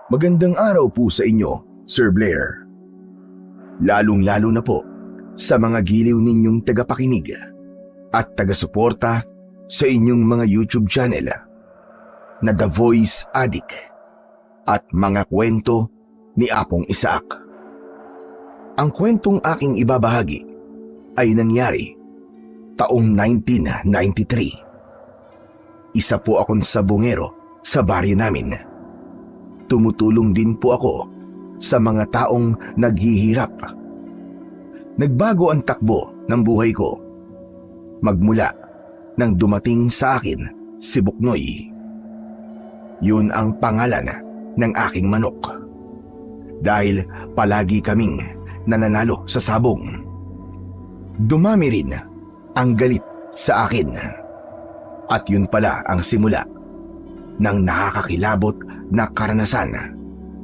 Magandang araw po sa inyo, Sir Blair. Lalong-lalo na po sa mga giliw ninyong tagapakinig at taga-suporta sa inyong mga YouTube channel na The Voice Addict at mga kwento ni Apong Isaac. Ang kwentong aking ibabahagi ay nangyari taong 1993. Isa po akong sabungero sa baryo namin. Tumutulong din po ako sa mga taong naghihirap. Nagbago ang takbo ng buhay ko magmula nang dumating sa akin si Buknoy. Yun ang pangalan ng aking manok. Dahil palagi kaming nananalo sa sabong. Dumami rin ang galit sa akin. At yun pala ang simula ng nakakakilabot na karanasan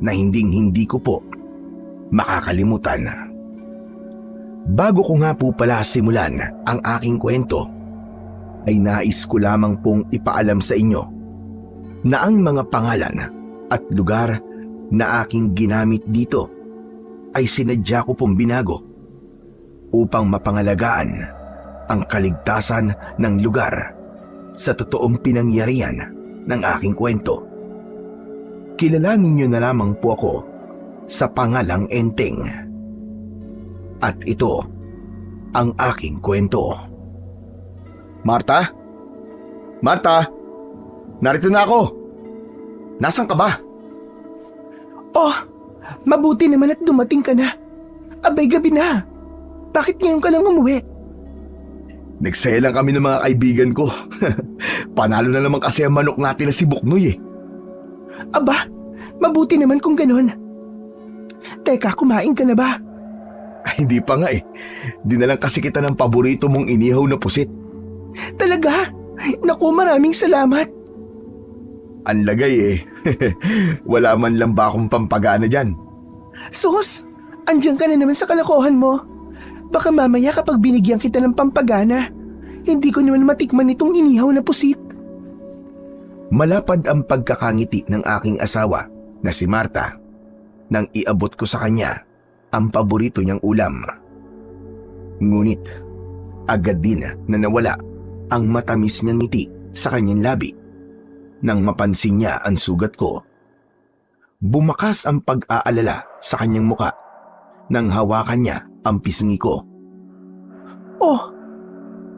na hindi ko po makakalimutan. Bago ko nga po pala simulan ang aking kwento, ay nais ko lamang pong ipaalam sa inyo na ang mga pangalan at lugar na aking ginamit dito ay sinadya ko pong binago upang mapangalagaan ang kaligtasan ng lugar sa totoong pinangyarihan ng aking kwento. Kilalanin niyo na lamang po ako sa pangalang Enteng. At ito ang aking kwento. Marta? Marta? Narito na ako. Nasaan ka ba? Oh, mabuti naman at dumating ka na. Abay, gabi na. Bakit ngayon ka lang umuwi? Nagsaya lang kami ng mga kaibigan ko. Panalo na naman kasi ang manok natin na si Buknoy eh. Aba, mabuti naman kung ganun. Teka, kumain ka na ba? Ay, hindi pa nga eh. Dinalang kasi kita ng paborito mong inihaw na pusit. Talaga? Naku, maraming salamat. Ang lagay eh. Wala man lang ba akong pampagana dyan? Sus, andyan ka na naman sa kalokohan mo. Baka mamaya kapag binigyan kita ng pampagana, hindi ko naman matikman itong inihaw na pusit. Malapad ang pagkakangiti ng aking asawa na si Marta nang iabot ko sa kanya ang paborito niyang ulam. Ngunit agad din na nawala ang matamis niyang ngiti sa kanyang labi nang mapansin niya ang sugat ko. Bumakas ang pag-aalala sa kanyang muka nang hawakan niya ang pisngi ko. Oh,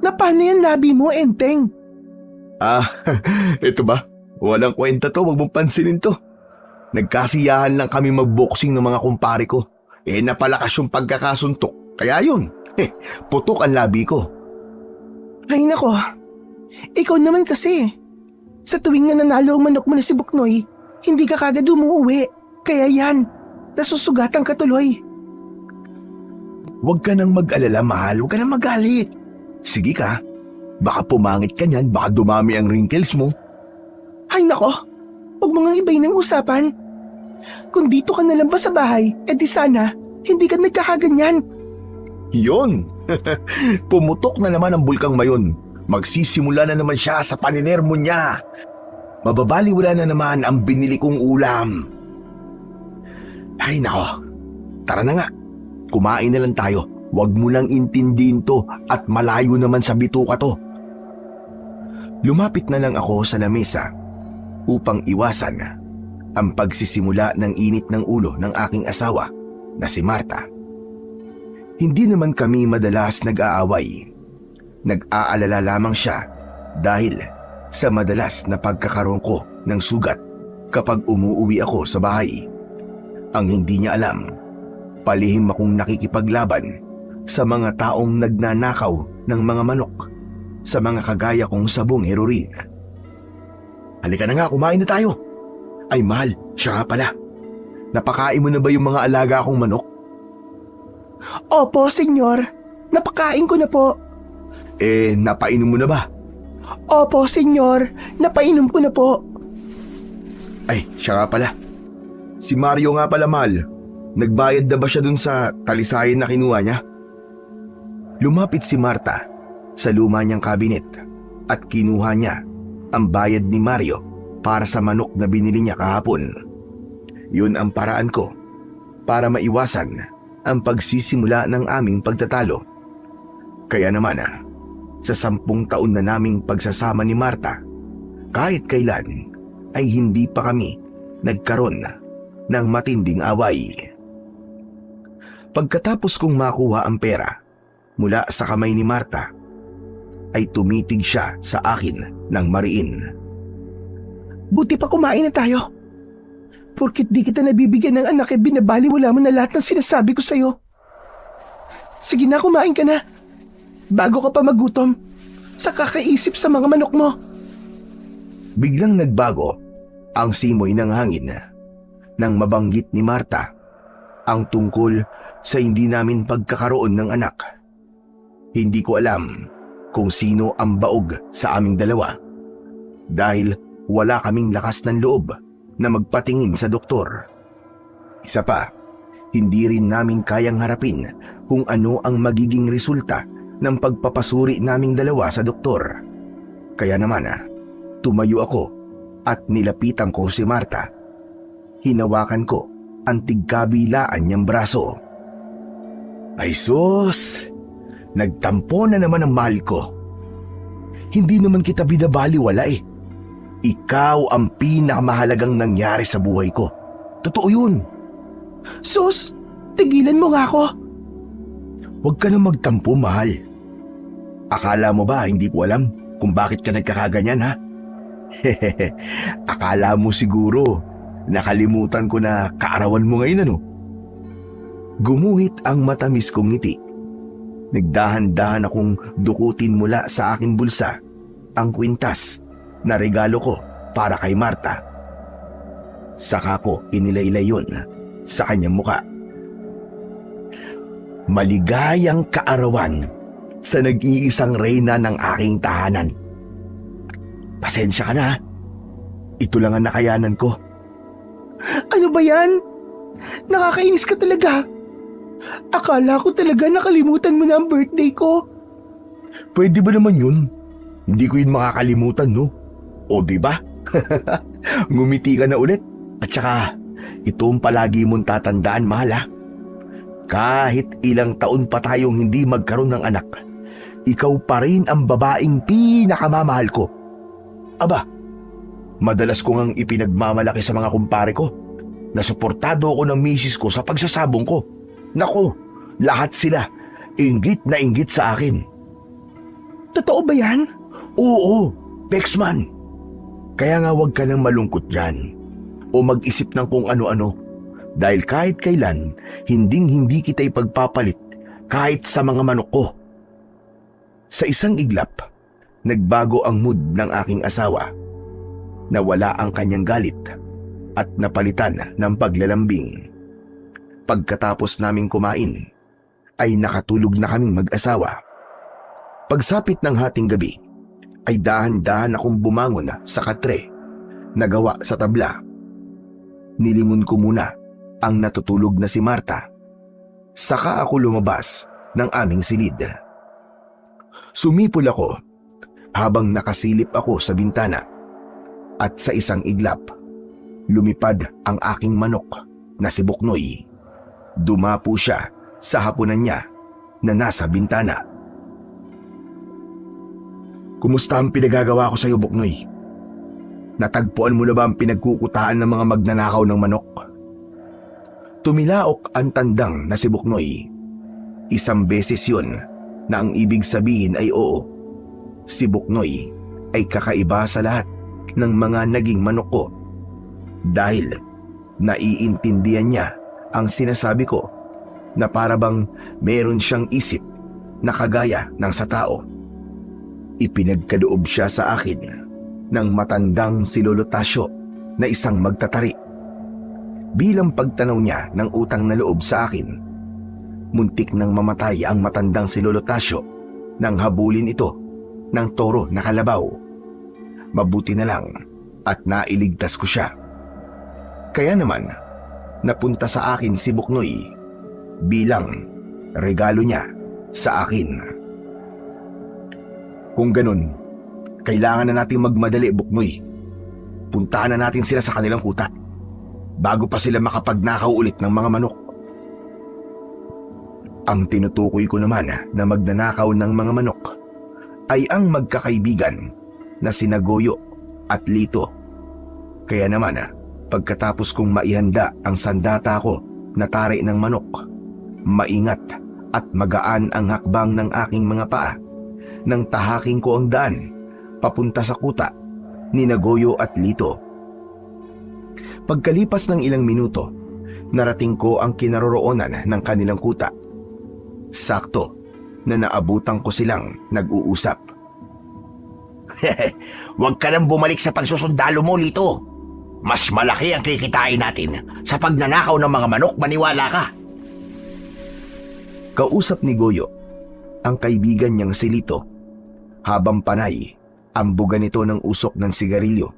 napano yan labi mo, Enteng? Ito ba? Walang kwenta to, wag mong pansinin to. Nagkasiyahan lang kami magboxing ng mga kumpare ko. Napalakas yung pagkakasuntok. Kaya yun, putok ang labi ko. Ay nako, ikaw naman kasi. Sa tuwing nananalo ang manok mo na si Buknoy, hindi ka kagad umuuwi. Kaya yan, nasusugatan ka tuloy. Huwag ka nang mag-alala, mahal. Huwag ka nang magalit. Sige ka. Baka pumangit ka niyan, baka dumami ang wrinkles mo. Ay nako, huwag mo ngang ibay ng usapan. Kung dito ka na lang ba sa bahay, edi sana, hindi ka nagkakaganyan. Yun! Pumutok na naman ang bulkang mayon. Magsisimula na naman siya sa paninermo niya. Mababaliwala na naman ang binili kong ulam. Ay nako, tara na nga. Kumain na lang tayo. Huwag mo nang intindihin to at malayo naman sa bituka to. Lumapit na lang ako sa lamesa upang iwasan ang pagsisimula ng init ng ulo ng aking asawa na si Marta. Hindi naman kami madalas nag-aaway. Nag-aalala lamang siya dahil sa madalas na pagkakaroon ko ng sugat kapag umuuwi ako sa bahay. Ang hindi niya alam, palihim akong nakikipaglaban sa mga taong nagnanakaw ng mga manok sa mga kagaya kong sabongero rin. Halika na nga, kumain na tayo. Ay mahal, siya nga pala. Napakain mo na ba yung mga alaga kong manok? Opo, senyor. Napakain ko na po. Napainom mo na ba? Opo, senyor. Napainom ko na po. Ay, siya nga pala. Si Mario nga pala, mahal. Nagbayad na ba siya dun sa talisayan na kinuha niya? Lumapit si Marta sa luma niyang kabinet at kinuha niya ang bayad ni Mario para sa manok na binili niya kahapon. Yun ang paraan ko para maiwasan ang pagsisimula ng aming pagtatalo. Kaya naman, sa 10 taon na naming pagsasama ni Marta, kahit kailan ay hindi pa kami nagkaroon ng matinding away. Pagkatapos kong makuha ang pera mula sa kamay ni Marta, ay tumitig siya sa akin ng mariin. Buti pa kumain na tayo. Porkit di kita nabibigyan ng anak, binabaliwala mo na lahat ng sinasabi ko sa'yo. Sige na, kumain ka na. Bago ka pa magutom, sa kakaisip sa mga manok mo. Biglang nagbago ang simoy ng hangin nang mabanggit ni Marta ang tungkol sa hindi namin pagkakaroon ng anak. Hindi ko alam kung sino ang baog sa aming dalawa dahil wala kaming lakas ng loob na magpatingin sa doktor. Isa pa, hindi rin namin kayang harapin kung ano ang magiging resulta ng pagpapasuri naming dalawa sa doktor. Kaya naman, tumayo ako at nilapitan ko si Marta. Hinawakan ko ang tigkabilaan niyang braso. Ay sus! Nagtampo na naman ang mahal ko. Hindi naman kita binabaliwala eh. Ikaw ang pinakamahalagang nangyari sa buhay ko. Totoo yun. Sus, tigilan mo nga ako. Huwag ka na magtampo, mahal. Akala mo ba hindi ko alam kung bakit ka nagkakaganyan, ha? Akala mo siguro nakalimutan ko na kaarawan mo ngayon, ano? Gumuhit ang matamis kong ngiti. Nagdahan-dahan akong dukutin mula sa aking bulsa ang kwintas na regalo ko para kay Marta. Saka ko inilaylay yun sa kanyang muka. Maligayang kaarawan sa nag-iisang reyna ng aking tahanan. Pasensya ka na, ha? Ito lang ang nakayanan ko. Ano ba yan? Nakakainis ka talaga. Akala ko talaga nakalimutan mo na ang birthday ko. Pwede ba naman yun? Hindi ko yun makakalimutan, no? O diba? Ngumiti ka na ulit. At saka, ito ang palagi mong tatandaan, mahal, ha? Kahit ilang taon pa tayong hindi magkaroon ng anak, ikaw pa rin ang babaeng pinakamamahal ko. Aba, madalas ko ngang ipinagmamalaki sa mga kumpare ko na suportado ako ng misis ko sa pagsasabong ko. Nako, lahat sila inggit na inggit sa akin. Totoo ba yan? Oo, Bexman. Kaya nga huwag ka nang malungkot dyan o mag-isip ng kung ano-ano dahil kahit kailan, hinding-hindi kita ipagpapalit kahit sa mga manok ko. Sa isang iglap, nagbago ang mood ng aking asawa. Nawala ang kanyang galit at napalitan ng paglalambing. Pagkatapos naming kumain, ay nakatulog na kaming mag-asawa. Pagsapit ng hating gabi, ay dahan-dahan akong bumangon sa katre na gawa sa tabla. Nilingon ko muna ang natutulog na si Marta. Saka ako lumabas ng aming silid. Sumipol ako habang nakasilip ako sa bintana at sa isang iglap, lumipad ang aking manok na si Buknoy. Dumapo siya sa hapunan niya na nasa bintana. Kumusta ang pinagagawa ko sa iyo, Buknoy? Natagpuan mo na ba ang pinagkukutaan ng mga magnanakaw ng manok? Tumilaok ang tandang na si Buknoy. Isang beses yun na ang ibig sabihin ay oo. Si Buknoy ay kakaiba sa lahat ng mga naging manok ko dahil naiintindihan niya ang sinasabi ko na parabang meron siyang isip na kagaya ng sa tao. Ipinagkaloob siya sa akin ng matandang si Lolo Tasyo na isang magtatari. Bilang pagtanaw niya ng utang na loob sa akin, muntik nang mamatay ang matandang si Lolo Tasyo nang habulin ito ng toro na kalabaw. Mabuti na lang at nailigtas ko siya. Kaya naman, napunta sa akin si Buknoy bilang regalo niya sa akin. Kung ganun, kailangan na nating magmadali, Buknoy. Puntahan na natin sila sa kanilang kuta. bago pa sila makapagnakaw ulit ng mga manok. Ang tinutukoy ko naman na magnanakaw ng mga manok ay ang magkakaibigan na sina Goyo at Lito. Kaya naman pagkatapos kong maihanda ang sandata ko na tari ng manok, maingat at magaan ang hakbang ng aking mga paa nang tahaking ko ang daan papunta sa kuta ni Goyo at Lito. Pagkalipas ng ilang minuto, narating ko ang kinaroroonan ng kanilang kuta. Sakto na naabutan ko silang nag-uusap. Huwag ka nang bumalik sa pagsusundalo mo, Lito. Mas malaki ang kikitain natin sa pagnanakaw ng mga manok, maniwala ka. Kausap ni Goyo ang kaibigan niyang si Lito habang panay ang buga nito ng usok ng sigarilyo.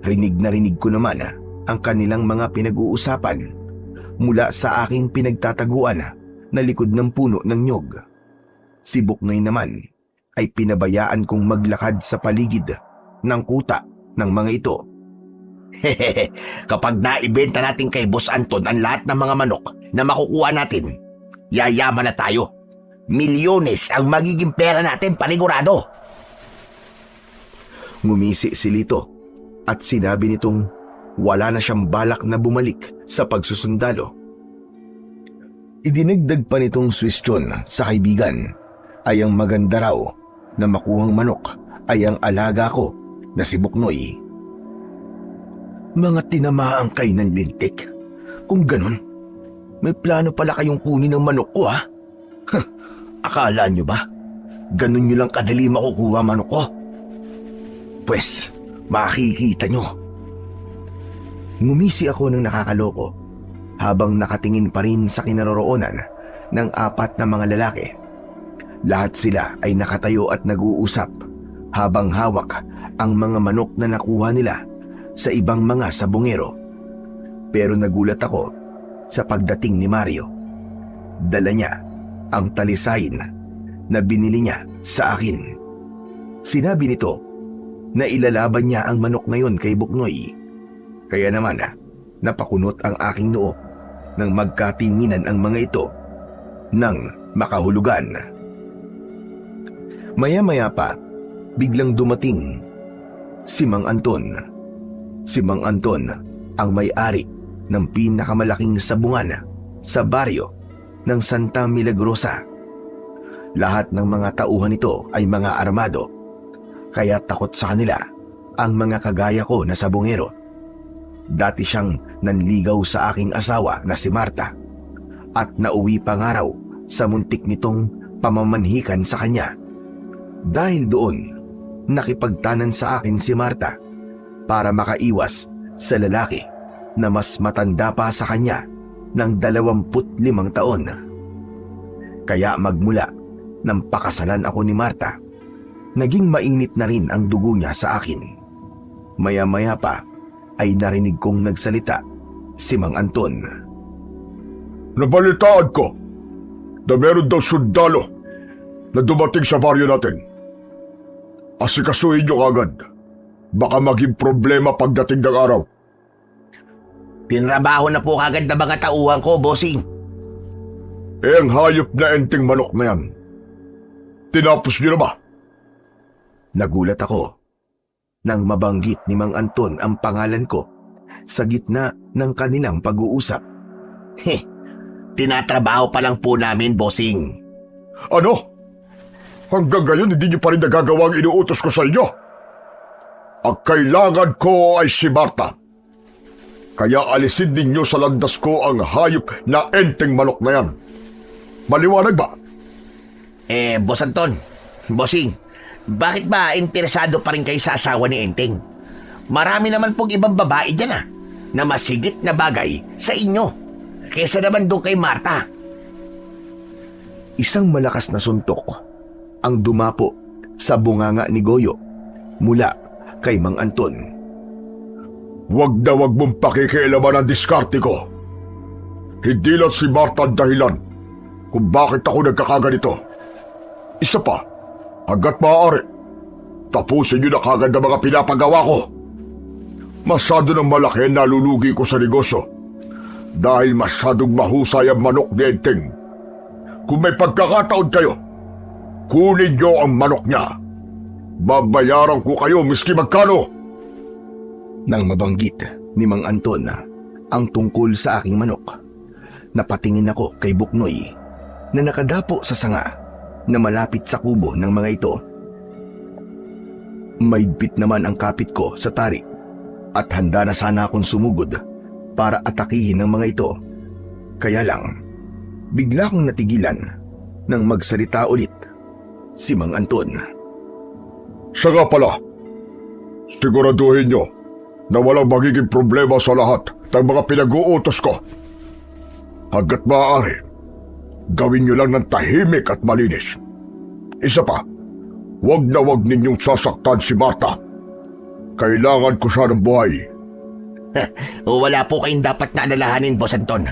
Rinig na rinig ko naman ang kanilang mga pinag-uusapan mula sa aking pinagtataguan na likod ng puno ng nyog. Si Buknoy naman ay pinabayaan kong maglakad sa paligid ng kuta ng mga ito. Hehehe, kapag naibenta natin kay Boss Anton ang lahat ng mga manok na makukuha natin, yayaman na tayo. Milyones ang magiging pera natin, panigurado. Ngumisi si Lito at sinabi nitong wala na siyang balak na bumalik sa pagsusundalo. Idinagdag pa nitong suwestyon sa kaibigan ay ang maganda raw na makuhang manok ay ang alaga ko na si Buknoy. Mga tinamaan kayo ng lintik. Kung ganun, may plano pala kayong kunin ng manok ko ha? Akala nyo ba? Ganun nyo lang kadali makukuha manok ko? Pwes, makikita nyo. Ngumisi ako ng nakakaloko habang nakatingin pa rin sa kinaroroonan ng 4 na mga lalaki. Lahat sila ay nakatayo at nag-uusap habang hawak ang mga manok na nakuha nila sa ibang mga sabongero. Pero nagulat ako sa pagdating ni Mario. Dala niya ang talisayin na binili niya sa akin. Sinabi nito na ilalaban niya ang manok ngayon kay Buknoy. Kaya naman napakunot ang aking noo nang magkatinginan ang mga ito ng makahulugan. Maya-maya pa, biglang dumating si Mang Anton. Si Mang Anton ang may-ari ng pinakamalaking sabungan sa baryo ng Santa Milagrosa. Lahat ng mga tauhan nito ay mga armado, kaya takot sa kanila ang mga kagaya ko na sabungero. Dati siyang nanligaw sa aking asawa na si Marta at nauwi pa nga raw sa muntik nitong pamamanhikan sa kanya. Dahil doon, nakipagtanan sa akin si Marta para makaiwas sa lalaki na mas matanda pa sa kanya ng 25 taon. Kaya magmula nang pakasalan ako ni Marta, naging mainit na rin ang dugo niya sa akin. Maya-maya pa ay narinig kong nagsalita si Mang Anton. Nabalitaan ko na meron daw sundalo na dumating sa baryo natin. Asikasuhin niyo agad. Baka maging problema pagdating ng araw. Tinrabaho na po kagad na mga tauhan ko, bossing. Ang hayop na enting manok na yan, tinapos niyo na ba? Nagulat ako nang mabanggit ni Mang Anton ang pangalan ko sa gitna ng kanilang pag-uusap. Tinatrabaho pa lang po namin, bossing. Ano? Hanggang ngayon hindi niyo pa rin nagagawa ang inuutos ko sa inyo? Ang kailangan ko ay si Marta. Kaya alisin ninyo sa landas ko ang hayop na enteng manok na yan. Maliwanag ba? Boss Anton, bossing, bakit ba interesado pa rin kayo sa asawa ni Enteng? Marami naman pong ibang babae dyan na mas higit na bagay sa inyo kesa naman doon kay Marta. Isang malakas na suntok ang dumapo sa bunganga ni Goyo mula kay Mang Anton. Wag na wag mong pakikialaman ang diskarte ko. Hindi lang si Marta ang dahilan kung bakit ako nagkakaganito. Isa pa, hanggat maaari, tapusin niyo na kagad ang mga pinapagawa ko. Masyado ng malaki ang nalulugi ko sa negosyo dahil masyadong mahusay ang manok ni Enteng. Kung may pagkakataon kayo, kunin niyo ang manok niya. Babayaran ko kayo miski magkano. Nang mabanggit ni Mang Anton ang tungkol sa aking manok, napatingin ako kay Buknoy na nakadapo sa sanga na malapit sa kubo ng mga ito. Maigpit naman ang kapit ko sa tarik at handa na sana akong sumugod para atakihin ng mga ito. Kaya lang, bigla kong natigilan nang magsalita ulit si Mang Anton. Siya nga pala, siguraduhin niyo na walang magiging problema sa lahat ng mga pinag-uutos ko. Hanggat maaari, gawin niyo lang ng tahimik at malinis. Isa pa, wag na wag ninyong sasaktan si Marta. Kailangan ko siya ng buhay. Wala po kayong dapat na alalahanin, Boss Anton.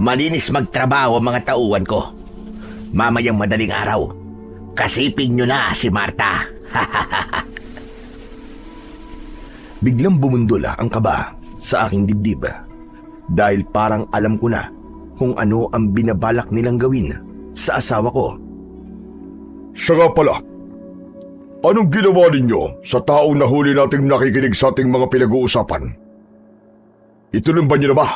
Malinis magtrabaho ang mga tauhan ko. Mamayang madaling araw, kasipin nyo na si Marta. Biglang bumundol ang kaba sa aking dibdib dahil parang alam ko na kung ano ang binabalak nilang gawin sa asawa ko. Siya nga pala, anong ginawa ninyo sa taong nahuli nating nakikinig sa ating mga pinag-uusapan? Ituloy ba niyo na ba?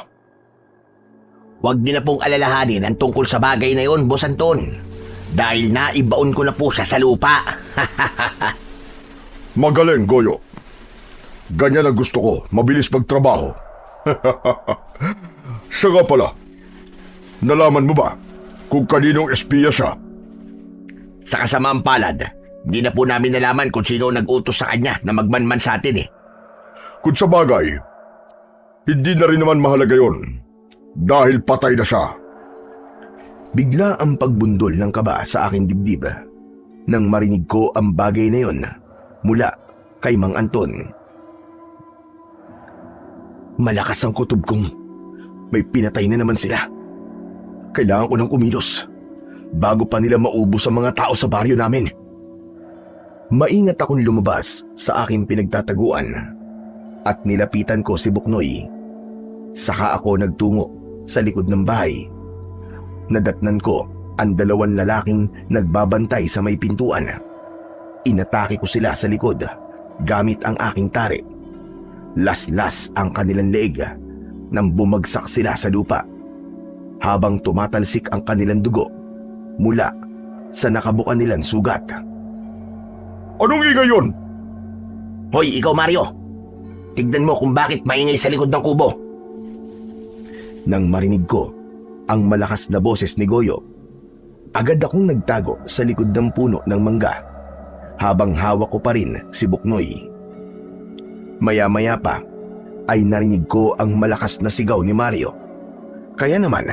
Huwag niyo na pong alalahanin ang tungkol sa bagay na yon, Boss Anton. Dahil naibaon ko na po siya sa lupa. Magaling, Goyo. Ganyan ang gusto ko, mabilis magtrabaho. Siya nga pala, nalaman mo ba kung kaninong espiya siya? Sa kasamaang palad, hindi na po namin nalaman kung sino nag-utos sa kanya na magmanman sa atin eh. Kung sa bagay, hindi na rin naman mahalaga yon dahil patay na siya. Bigla ang pagbundol ng kaba sa aking dibdib nang marinig ko ang bagay na yon mula kay Mang Anton. Malakas ang kutob kong may pinatay na naman sila. Kailangan ko ng kumilos bago pa nila maubos ang mga tao sa baryo namin. Maingat akong lumabas sa aking pinagtataguan at nilapitan ko si Buknoy. Saka ako nagtungo sa likod ng bahay. Nadatnan ko ang 2 lalaking nagbabantay sa may pintuan. Inatake ko sila sa likod gamit ang aking tari. Las-las ang kanilang leeg nang bumagsak sila sa lupa habang tumatalsik ang kanilang dugo mula sa nakabukan nilang sugat. Anong ingay yun? Hoy, ikaw Mario! Tignan mo kung bakit maingay sa likod ng kubo. Nang marinig ko ang malakas na boses ni Goyo, agad akong nagtago sa likod ng puno ng mangga habang hawak ko pa rin si Buknoy. Maya-maya pa ay narinig ko ang malakas na sigaw ni Mario. Kaya naman,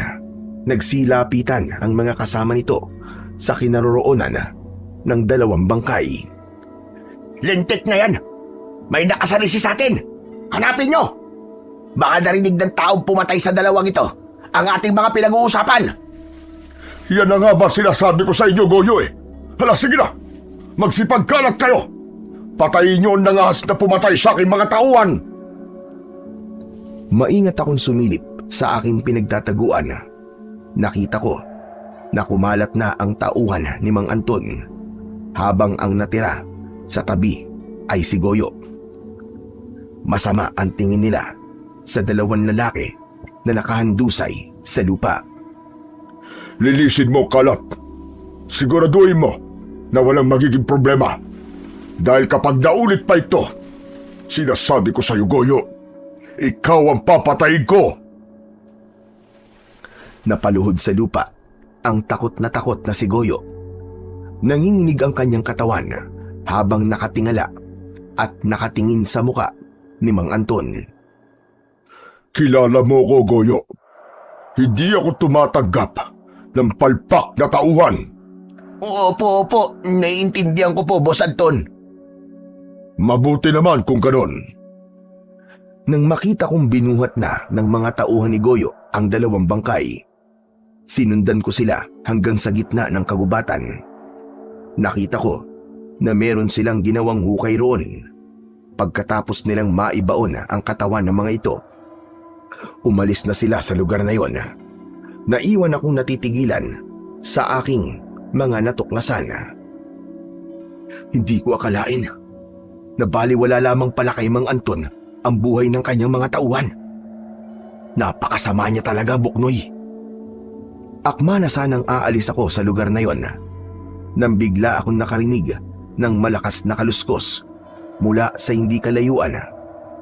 nagsilapitan ang mga kasama nito sa kinaroroonan ng 2 bangkay. Lintik na yan! May nakasalisi sa atin! Hanapin nyo! Baka narinig ng taong pumatay sa 2 ito ang ating mga pinag-uusapan! Yan na nga ba sinasabi ko sa inyo, Goyo eh? Hala, sige na! Magsipagkalat kayo! Patayin niyo ang nangahas na pumatay sa aking mga tauhan! Maingat akong sumilip sa aking pinagtataguan. Nakita ko na kumalat na ang tauhan ni Mang Anton habang ang natira sa tabi ay si Goyo. Masama ang tingin nila sa 2 lalaki na nakahandusay sa lupa. Lilisin mo, kalat. Siguraduhin mo na walang magiging problema. Dahil kapag naulit pa ito, sinasabi ko sa iyo, Goyo, ikaw ang papatayin ko. Napaluhod sa lupa ang takot na si Goyo. Nanginginig ang kanyang katawan habang nakatingala at nakatingin sa muka ni Mang Anton. Kilala mo ko, Goyo. Hindi ako tumatanggap ng palpak na tauhan. Opo. Naiintindihan ko po, Boss Anton. Mabuti naman kung ganon. Nang makita kong binuhat na ng mga tauhan ni Goyo ang 2 bangkay, sinundan ko sila hanggang sa gitna ng kagubatan. Nakita ko na meron silang ginawang hukay roon pagkatapos nilang maibaon ang katawan ng mga ito, umalis na sila sa lugar na yon. Naiwan akong natitigilan sa aking mga natuklasan. Hindi ko akalain na baliwala lamang pala kay Mang Anton ang buhay ng kanyang mga tauhan. Napakasama niya talaga, Buknoy. Akma na sanang aalis ako sa lugar na yon nang bigla akong nakarinig ng malakas na kaluskos mula sa hindi kalayuan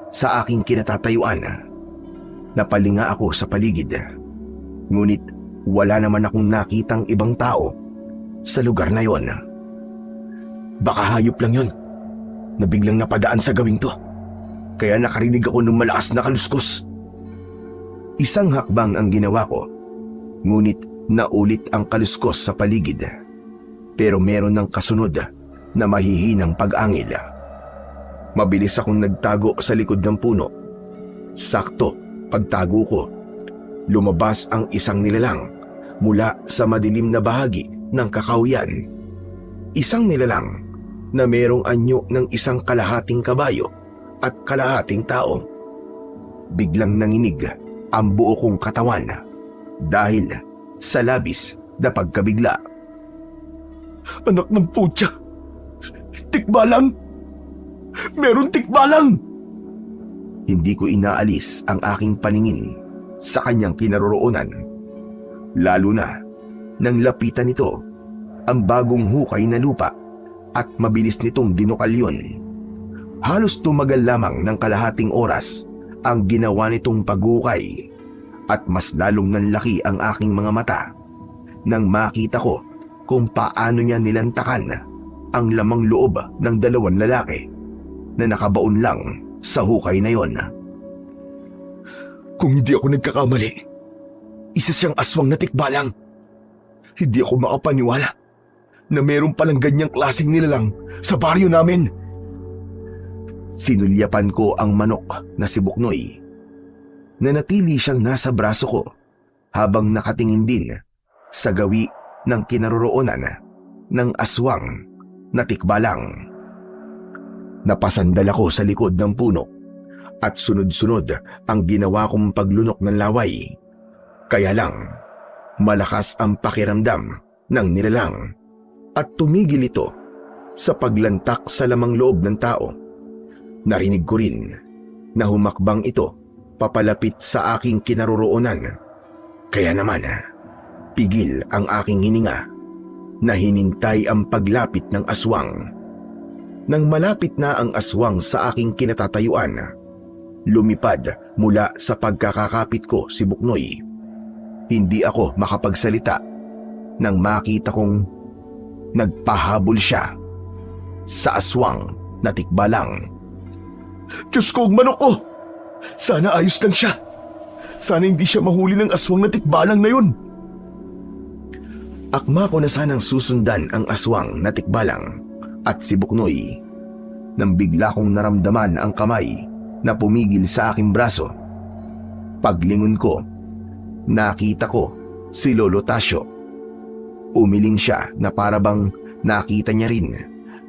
sa aking kinatatayuan. Napalinga ako sa paligid, ngunit wala naman akong nakitang ibang tao sa lugar na yon. Baka hayop lang yon na biglang napadaan sa gawing to, kaya nakarinig ako ng malakas na kaluskos. Isang hakbang ang ginawa ko, ngunit naulit ang kaluskos sa paligid. Pero meron ng kasunod na mahihinang pag-angil. Mabilis akong nagtago sa likod ng puno. Sakto, pagtago ko, lumabas ang isang nilalang mula sa madilim na bahagi ng kakahuyan. Isang nilalang na merong anyo ng isang kalahating kabayo at kalahating tao. Biglang nanginig ang buo kong katawan dahil sa labis na pagkabigla. Anak ng putya! Tikbalang! Meron tikbalang! Hindi ko inaalis ang aking paningin sa kanyang kinaroroonan. Lalo na nang lapitan nito ang bagong hukay na lupa at mabilis nitong dinukal yun. Halos tumagal lamang ng kalahating oras ang ginawa nitong paghukay at mas lalong nanlaki ang aking mga mata nang makita ko kung paano niya nilantakan ang lamang loob ng dalawang lalaki na nakabaon lang sa hukay na yon. Kung hindi ako nagkakamali, isa siyang aswang na tikbalang. Hindi ako makapaniwala na meron palang ganyang klaseng nilalang sa baryo namin. Sinulyapan ko ang manok na si Buknoy. Nanatili siyang nasa braso ko habang nakatingin din sa gawi ng kinaroroonan ng aswang na tikbalang. Napasandal ako sa likod ng puno at sunod-sunod ang ginawa kong paglunok ng laway. Kaya lang, malakas ang pakiramdam ng nilalang at tumigil ito sa paglantak sa lamang loob ng tao. Narinig ko rin na humakbang ito papalapit sa aking kinaroroonan. Kaya naman, pigil ang aking hininga na hinintay ang paglapit ng aswang. Nang malapit na ang aswang sa aking kinatatayuan, lumipad mula sa pagkakakapit ko si Buknoy. Hindi ako makapagsalita nang makita kong nagpahabol siya sa aswang na tikbalang. Diyos ko, ang manok ko! Sana ayos lang siya. Sana hindi siya mahuli ng aswang na tikbalang na yun. Akma ko na sanang susundan ang aswang na tikbalang at si Buknoy nang bigla kong naramdaman ang kamay na pumigil sa aking braso. Paglingon ko, nakita ko si Lolo Tasyo. Umiling siya na parabang nakita niya rin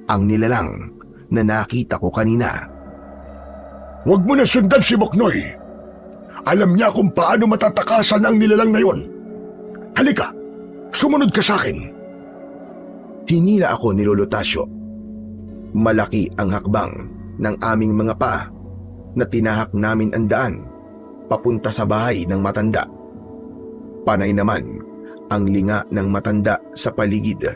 ang nilalang na nakita ko kanina. Huwag mo na sundan si Buknoy. Alam niya kung paano matatakasan ang nilalang na yon. Halika, sumunod ka sa akin. Hinila ako ni Lolo Tasyo. Malaki ang hakbang ng aming mga paa na tinahak namin ang daan papunta sa bahay ng matanda. Panay naman ang linga ng matanda sa paligid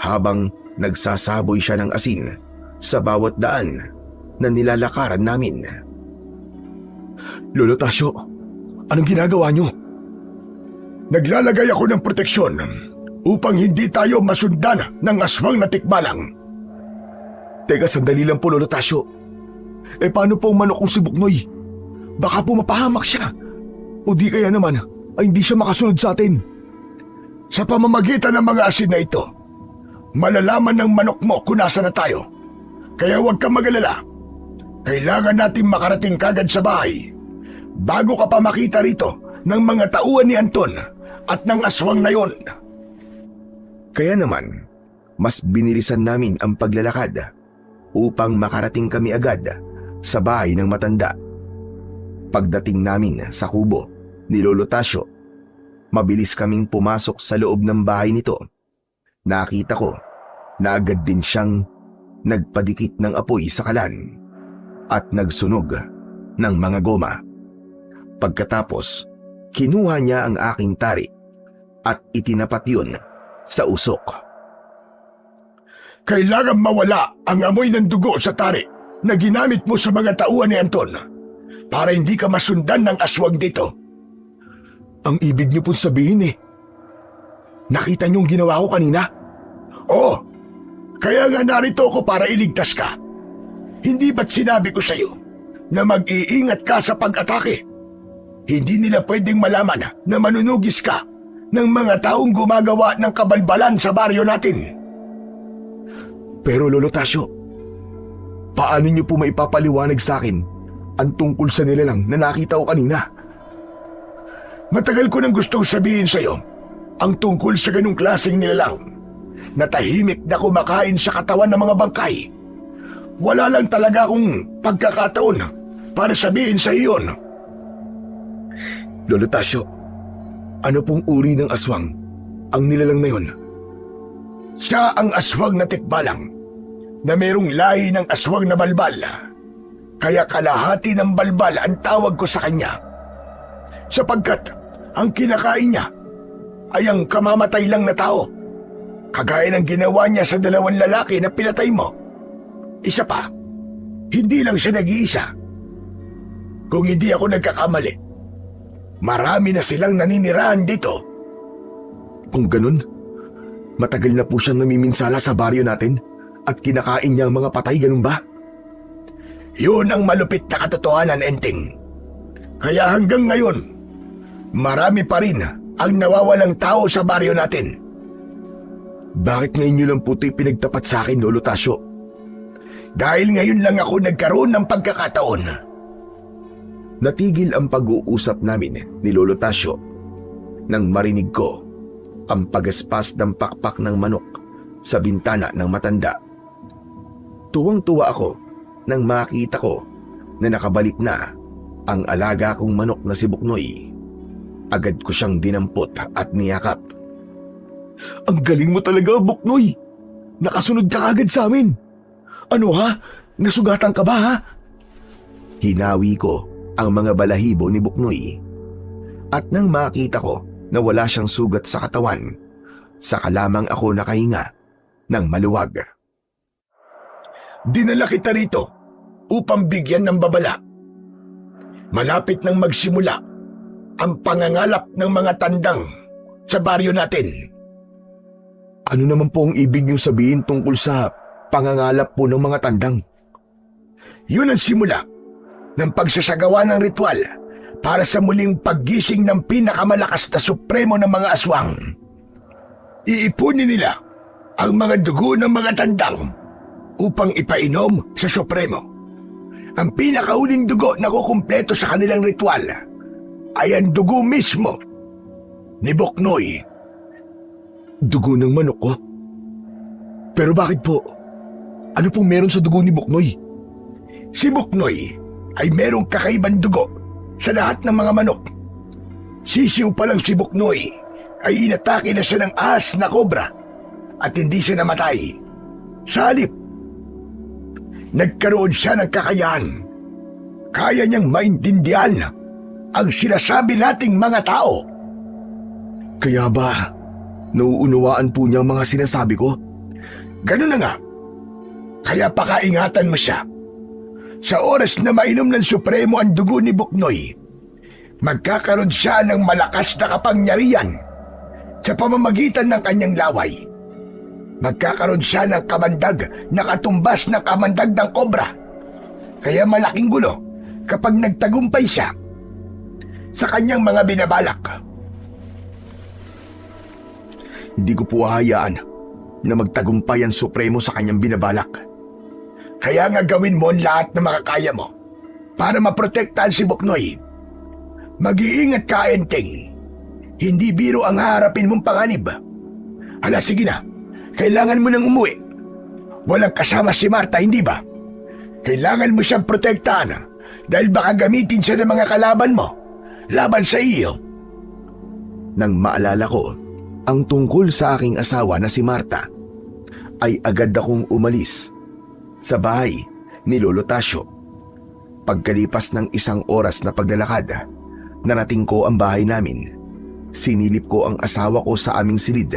habang nagsasaboy siya ng asin sa bawat daan na nilalakaran namin. Lolo Tasyo, anong ginagawa niyo? Naglalagay ako ng proteksyon upang hindi tayo masundan ng aswang na tikbalang. Teka, sandali lang po, Lolo Tasyo. Paano po ang manok kong si Buknoy? Baka po mapahamak siya. O di kaya naman ay hindi siya makasunod sa atin. Sa pamamagitan ng mga asin na ito, malalaman ng manok mo kung nasa na tayo. Kaya huwag kang mag-alala. Kailangan natin makarating kagad sa bahay bago ka pa makita rito ng mga tauhan ni Anton at ng aswang na yon. Kaya naman, mas binilisan namin ang paglalakad upang makarating kami agad sa bahay ng matanda. Pagdating namin sa kubo ni Lolo Tasyo, mabilis kaming pumasok sa loob ng bahay nito. Nakita ko na agad din siyang nagpadikit ng apoy sa kalan at nagsunog ng mga goma. Pagkatapos, kinuha niya ang aking tari at itinapat yun sa usok. Kailangan mawala ang amoy ng dugo sa tari na ginamit mo sa mga tauhan ni Anton para hindi ka masundan ng aswang dito. Ang ibig niyo pong sabihin nakita niyong ginawa ko kanina? Oo, kaya nga narito ako para iligtas ka. Hindi ba't sinabi ko sa'yo na mag-iingat ka sa pag-atake? Hindi nila pwedeng malaman na manunugis ka ng mga taong gumagawa ng kabalbalan sa baryo natin. Pero Lolo Tasyo, paano niyo po maipapaliwanag sa akin ang tungkol sa nilalang na nakita ko kanina? Matagal ko nang gustong sabihin sa'yo ang tungkol sa ganung klaseng nilalang na tahimik na kumakain sa katawan ng mga bangkay. Wala lang talaga akong pagkakataon para sabihin sa iyon. Lolo Tasyo, ano pong uri ng aswang ang nilalang na yun? Siya ang aswang na tikbalang na merong lahi ng aswang na balbal. Kaya kalahati ng balbal ang tawag ko sa kanya. Sapagkat ang kinakain niya ay ang kamamatay lang na tao. Kagaya ng ginawa niya sa 2 lalaki na pinatay mo. Isa pa, hindi lang siya nag-iisa. Kung hindi ako nagkakamali, marami na silang naninirahan dito. Kung ganun, matagal na po siyang namiminsala sa baryo natin at kinakain niya ang mga patay, ganun ba? Yun ang malupit na katotohanan, Enteng. Kaya hanggang ngayon, marami pa rin ang nawawalang tao sa baryo natin. Bakit ngayon niyo lang po ito pinagtapat sa akin, Lolo Tasyo? Dahil ngayon lang ako nagkaroon ng pagkakataon. Natigil ang pag-uusap namin ni Lolo Tasyo nang marinig ko ang pagaspas ng pakpak ng manok sa bintana ng matanda. Tuwang-tuwa ako nang makita ko na nakabalik na ang alaga kong manok na si Buknoy. Agad ko siyang dinampot at niyakap. Ang galing mo talaga, Buknoy! Nakasunod ka agad sa amin! Ano ha? Nasugatan ka ba ha? Hinawi ko ang mga balahibo ni Buknoy. At nang makita ko na wala siyang sugat sa katawan, saka lamang ako nakahinga ng maluwag. Dinala kita rito upang bigyan ng babala. Malapit nang magsimula ang pangangalap ng mga tandang sa baryo natin. Ano naman po ang ibig niyong sabihin tungkol sa pangangalap po ng mga tandang? Yun ang simula ng pagsasagawa ng ritual para sa muling paggising ng pinakamalakas na supremo ng mga aswang. Iipunin nila ang mga dugo ng mga tandang upang ipainom sa supremo. Ang pinakauling dugo na kukumpleto sa kanilang ritual ay ang dugo mismo ni Buknoy. Dugo ng manok ko? Pero bakit po? Ano pong meron sa dugo ni Buknoy? Si Buknoy ay merong kakaibang dugo sa lahat ng mga manok. Sisiw pa lang si Buknoy ay inatake na siya ng ahas na kobra at hindi siya namatay. Sa halip, nagkaroon siya ng kakayahan. Kaya niyang maintindihan ang sinasabi nating mga tao. Kaya ba nauunawaan po niya ang mga sinasabi ko? Ganun na nga. Kaya pakaingatan mo siya. Sa oras na mainom ng supremo ang dugo ni Buknoy, magkakaroon siya ng malakas na kapangyarihan sa pamamagitan ng kanyang laway. Magkakaroon siya ng kamandag na katumbas ng kamandag ng kobra. Kaya malaking gulo kapag nagtagumpay siya sa kanyang mga binabalak. Hindi ko po hahayaan na magtagumpay ang supremo sa kanyang binabalak. Kaya nga gawin mo ang lahat na makakaya mo para maprotektahan si Buknoy. Mag-iingat ka, Enteng. Hindi biro ang haharapin mong panganib. Hala, sige na. Kailangan mo nang umuwi. Walang kasama si Marta, hindi ba? Kailangan mo siyang protektahan dahil baka gamitin siya ng mga kalaban mo laban sa iyo. Nang maalala ko ang tungkol sa aking asawa na si Marta, ay agad akong umalis sa bahay ni Lolo Tasio. Pagkalipas ng 1 oras na paglalakad, narating ko ang bahay namin. Sinilip ko ang asawa ko sa aming silid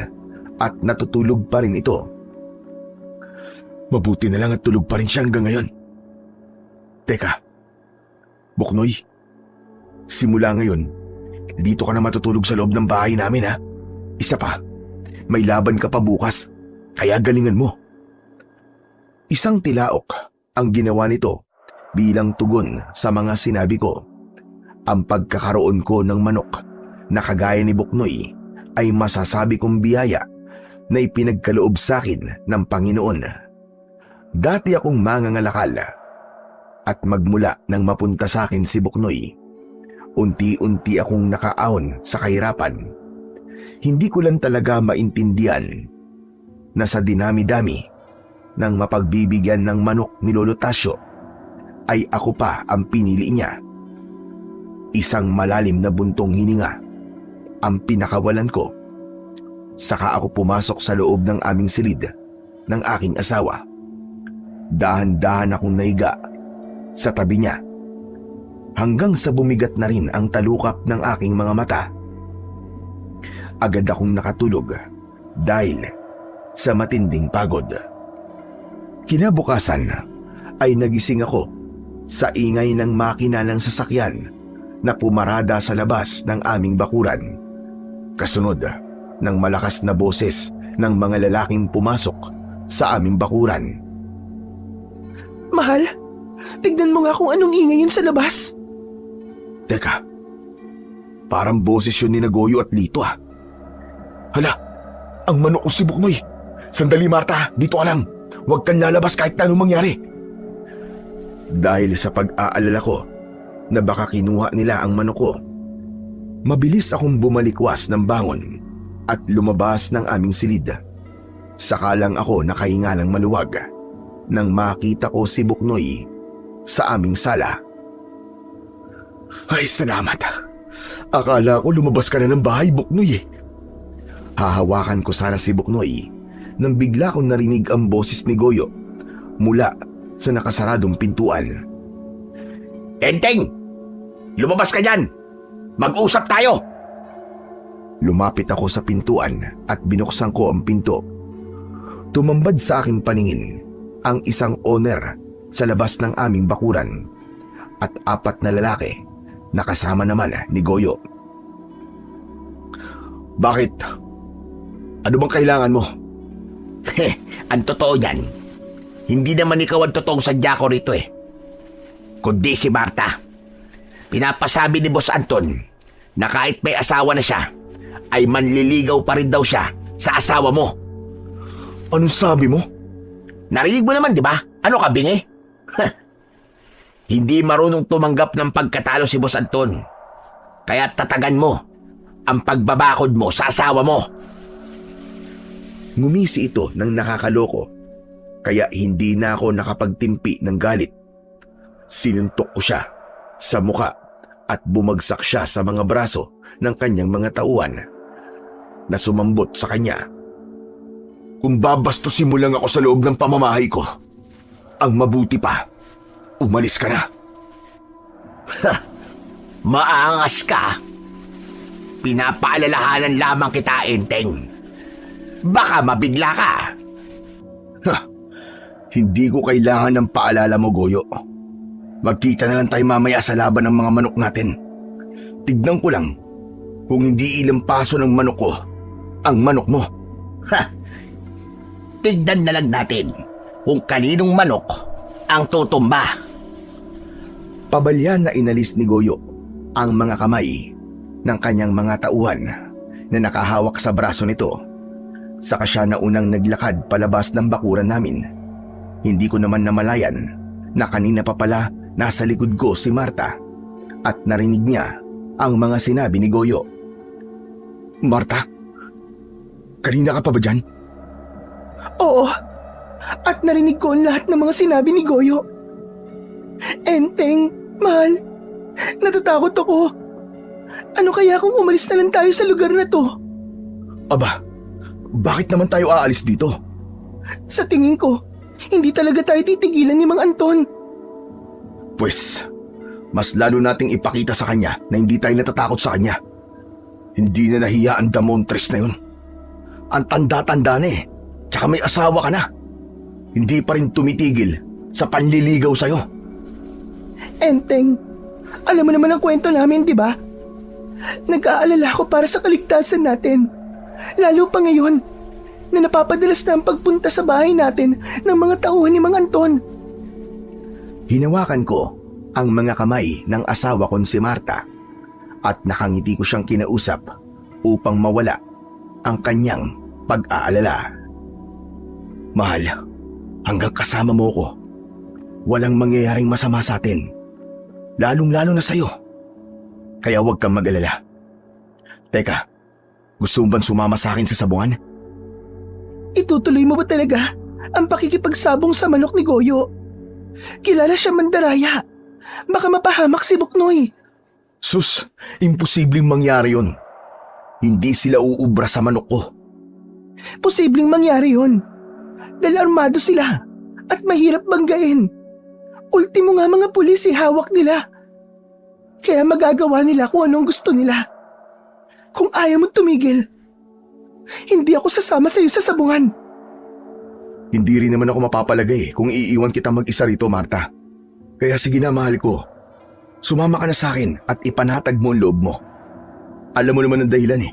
at natutulog pa rin ito. Mabuti na lang at tulog pa rin siya hanggang ngayon. Teka, Buknoy, simula ngayon, dito ka na matutulog sa loob ng bahay namin ha. Isa pa, may laban ka pa bukas, kaya galingan mo. Isang tilaok ang ginawa nito bilang tugon sa mga sinabi ko. Ang pagkakaroon ko ng manok na kagaya ni Buknoy ay masasabi kong biyaya na ipinagkaloob sa akin ng Panginoon. Dati akong mangangalakal at magmula nang mapunta sa akin si Buknoy, unti-unti akong nakaahon sa kahirapan. Hindi ko lang talaga maintindihan na sa dinami-dami ng mapagbibigyan ng manok ni Lolo Tasio ay ako pa ang pinili niya. Isang malalim na buntong hininga ang pinakawalan ko. Saka ako pumasok sa loob ng aming silid ng aking asawa. Dahan-dahan akong naiga sa tabi niya hanggang sa bumigat na rin ang talukap ng aking mga mata. Agad akong nakatulog dahil sa matinding pagod. Kinabukasan ay nagising ako sa ingay ng makina ng sasakyan na pumarada sa labas ng aming bakuran. Kasunod ng malakas na boses ng mga lalaking pumasok sa aming bakuran. Mahal, tignan mo nga kung anong ingay yun sa labas. Teka, parang boses yun ni Nagoyo at Lito ah. Hala, ang manok ko si Buknoy. Sandali Marta, dito ka lang. Huwag kang lalabas kahit na anong mangyari. Dahil sa pag-aalala ko na baka kinuha nila ang manok ko, mabilis akong bumalikwas ng bangon at lumabas ng aming silid. Saka lang ako nakahingalang maluwag nang makita ko si Buknoy sa aming sala. Ay, salamat. Akala ko lumabas ka na ng bahay, Buknoy eh. Hahawakan ko sana si Buknoy nang bigla kong narinig ang boses ni Goyo mula sa nakasaradong pintuan. Enteng! Lumabas ka dyan! Mag-usap tayo! Lumapit ako sa pintuan at binuksan ko ang pinto. Tumambad sa aking paningin ang isang owner sa labas ng aming bakuran at 4 na lalaki na kasama naman ni Goyo. Bakit? Ano bang kailangan mo? Ang totoo yan, hindi naman ikaw ang totoong sadya ko rito eh. Kundi si Marta. Pinapasabi ni Boss Anton na kahit may asawa na siya, ay manliligaw pa rin daw siya sa asawa mo. Anong sabi mo? Narinig mo naman, di ba? Ano ka, bingi? Hindi marunong tumanggap ng pagkatalo si Boss Anton. Kaya tatagan mo ang pagbabakod mo sa asawa mo. Ngumisi ito ng nakakaloko, kaya hindi na ako nakapagtimpi ng galit. Sinuntok ko siya sa muka at bumagsak siya sa mga braso ng kanyang mga tauhan na sumambot sa kanya. Kung babastusin mo lang ako sa loob ng pamamahay ko, ang mabuti pa, umalis ka na. Maangas ka. Pinapaalalahanan lamang kita, Enteng. Baka mabigla ka. Hindi ko kailangan ng paalala mo, Goyo. Magkita na lang tayo mamaya sa laban ng mga manok natin. Tignan ko lang kung hindi ilang paso ng manok ko ang manok mo. Tignan na lang natin kung kaninong manok ang tutumba. Pabalya na inalis ni Goyo ang mga kamay ng kanyang mga tauhan na nakahawak sa braso nito. Saka siya na unang naglakad palabas ng bakuran namin. Hindi ko naman namalayan na kanina pa pala nasa likod ko si Marta at narinig niya ang mga sinabi ni Goyo. Marta, kanina ka pa ba dyan? Oo, at narinig ko ang lahat ng mga sinabi ni Goyo. Enteng, mahal, natatakot ako. Ano kaya kung umalis na lang tayo sa lugar na to? Aba, bakit naman tayo aalis dito? Sa tingin ko, hindi talaga tayo titigilan ni Mang Anton. Pues, mas lalo nating ipakita sa kanya na hindi tayo natatakot sa kanya. Hindi na nahiya ang Damontres na yun. Ang tanda-tanda na eh, tsaka may asawa ka na. Hindi pa rin tumitigil sa panliligaw sa'yo. Enteng, alam mo naman ang kwento namin, di ba? Nag-aalala ako para sa kaligtasan natin. Lalo pa ngayon na napapadalas na ang pagpunta sa bahay natin ng mga tauhan ni Mang Anton. Hinawakan ko ang mga kamay ng asawa kong si Marta at nakangiti ko siyang kinausap upang mawala ang kanyang pag-aalala. Mahal, hanggang kasama mo ko, walang mangyayaring masama sa atin. Lalong-lalo na sa'yo. Kaya huwag kang mag-alala. Teka, gusto mo bang sumama sa akin sa sabungan? Itutuloy mo ba talaga ang pakikipagsabong sa manok ni Goyo? Kilala siya mandaraya. Baka mapahamak si Buknoy. Sus, imposibleng mangyari yun. Hindi sila uubra sa manok ko. Posibleng mangyari yun. Dahil armado sila at mahirap banggain. Ultimo nga mga pulis hawak nila. Kaya magagawa nila kung anong gusto nila. Kung ayaw mo tumigil, hindi ako sasama sa iyo sa sabungan. Hindi rin naman ako mapapalagay kung iiwan kita mag-isa rito, Marta. Kaya sige na, mahal ko. Sumama ka na sa akin at ipanatag mo ang loob mo. Alam mo naman ang dahilan eh,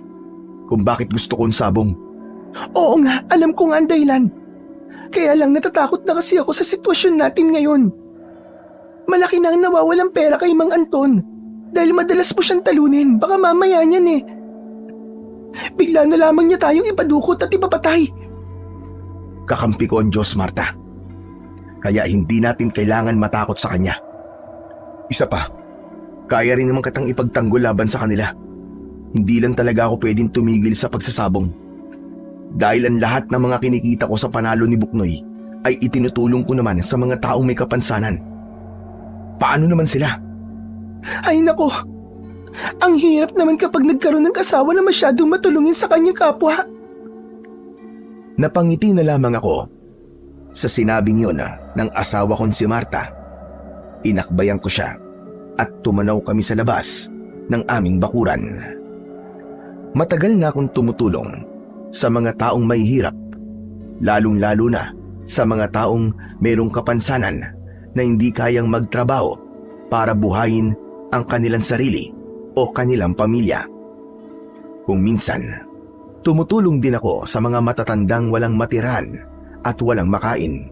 kung bakit gusto ko ang sabong. Oo nga, alam ko nga ang dahilan. Kaya lang natatakot na kasi ako sa sitwasyon natin ngayon. Malaki na ang nawawalang pera kay Mang Anton dahil madalas po siyang talunin, baka mamaya niyan eh. Bigla na lamang niya tayong ipadukot at ipapatay. Kakampi ko ang Diyos, Marta. Kaya hindi natin kailangan matakot sa Kanya. Isa pa, kaya rin naman kitang ipagtanggol laban sa kanila. Hindi lang talaga ako pwedeng tumigil sa pagsasabong. Dahil ang lahat ng mga kinikita ko sa panalo ni Buknoy ay itinutulong ko naman sa mga taong may kapansanan. Paano naman sila? Ay nako, ang hirap naman kapag nagkaroon ng asawa na masyadong matulungin sa kanyang kapwa. Napangiti na lamang ako sa sinabing yun ng asawa kong si Marta. Inakbayan ko siya at tumanaw kami sa labas ng aming bakuran. Matagal na akong tumutulong sa mga taong may hirap, lalong-lalo na sa mga taong mayroong kapansanan na hindi kayang magtrabaho para buhayin ang kanilang sarili o kanilang pamilya. Kung minsan, tumutulong din ako sa mga matatandang walang matiran at walang makain.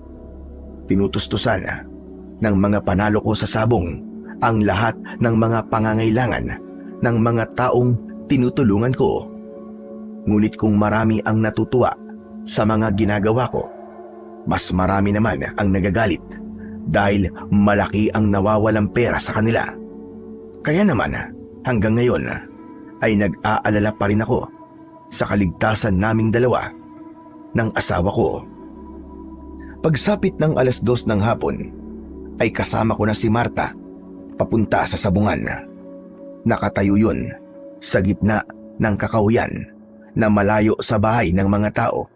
Tinutustusan ng mga panalo ko sa sabong ang lahat ng mga pangangailangan ng mga taong tinutulungan ko. Ngunit kung marami ang natutuwa sa mga ginagawa ko, mas marami naman ang nagagalit dahil malaki ang nawawalang pera sa kanila. Kaya naman hanggang ngayon ay nag-aalala pa rin ako sa kaligtasan naming dalawa ng asawa ko. Pagsapit ng 2:00 ng hapon ay kasama ko na si Marta papunta sa sabungan. Nakatayo yun sa gitna ng kakahuyan na malayo sa bahay ng mga tao.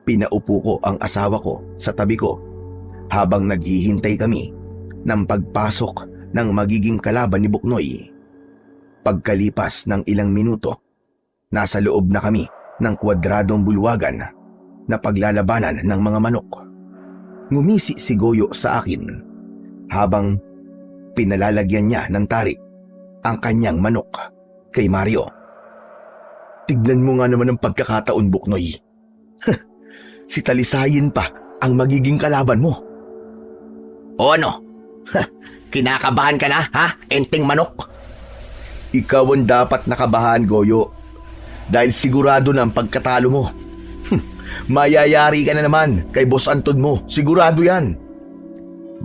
Pinaupo ko ang asawa ko sa tabi ko habang naghihintay kami ng pagpasok ng magiging kalaban ni Buknoy. Pagkalipas ng ilang minuto, nasa loob na kami ng kwadradong bulwagan na paglalabanan ng mga manok. Ngumisi si Goyo sa akin habang pinalalagyan niya ng tarik ang kanyang manok kay Mario. Tignan mo nga naman ang pagkakataon, Buknoy. Si Talisayin pa ang magiging kalaban mo. O ano? Kinakabahan ka na, ha? Enteng manok. Ikaw ang dapat nakabahan, Goyo. Dahil sigurado na ang pagkatalo mo. Mayayari ka na naman kay Boss Anton mo. Sigurado yan.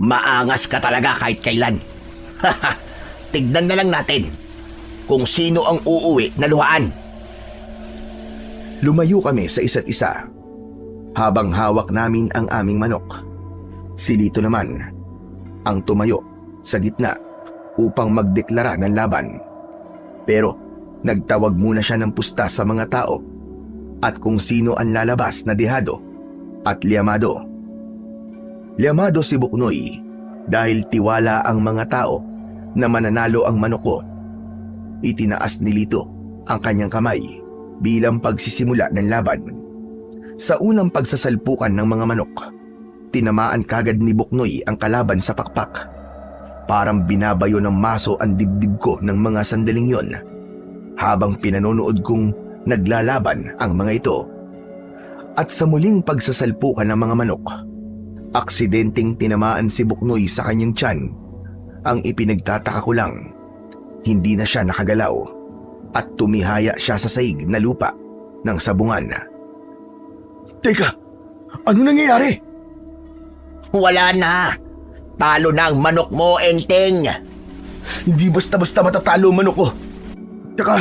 Maangas ka talaga kahit kailan. Tignan na lang natin kung sino ang uuwi na luhaan. Lumayo kami sa isa't isa habang hawak namin ang aming manok. Si Lito naman ang tumayo sa gitna upang magdeklara ng laban. Pero nagtawag muna siya ng pusta sa mga tao at kung sino ang lalabas na dehado at liamado. Liamado si Buknoy dahil tiwala ang mga tao na mananalo ang manok ko. Itinaas ni Lito ang kanyang kamay bilang pagsisimula ng laban. Sa unang pagsasalpukan ng mga manok, tinamaan kagad ni Buknoy ang kalaban sa pakpak. Parang binabayo ng maso ang dibdib ko ng mga sandaling yon habang pinanonood kong naglalaban ang mga ito. At sa muling pagsasalpukan ng mga manok, aksidenteng tinamaan si Buknoy sa kanyang tiyan. Ang ipinagtataka ko lang, hindi na siya nakagalaw at tumihaya siya sa saig na lupa ng sabungan. Teka, ano nangyayari? Wala na. Talo na ang manok mo, Enteng. Hindi basta-basta matatalo ang manok ko. Tsaka,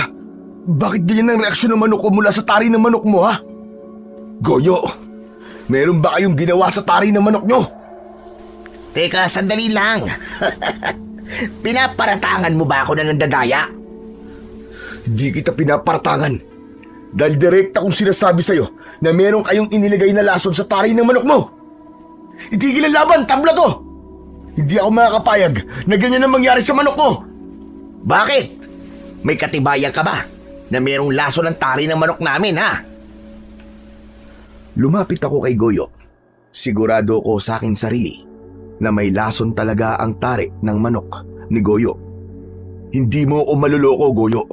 bakit ganyan ang reaksyon ng manok ko mula sa tari ng manok mo, ha? Goyo, meron ba kayong ginawa sa tari ng manok nyo? Teka, sandali lang. Pinaparatangan mo ba ako na nandadaya? Hindi kita pinaparatangan. Dahil direkta kong sinasabi sa'yo na meron kayong inilagay na lason sa tari ng manok mo. Itigil ang laban, tabla to! Hindi ako makakapayag na ganyan ang mangyari sa manok ko. Bakit? May katibayan ka ba na merong laso ng tari ng manok namin, ha? Lumapit ako kay Goyo. Sigurado ko sa akin sarili na may lason talaga ang tari ng manok ni Goyo. Hindi mo ako maluloko, Goyo.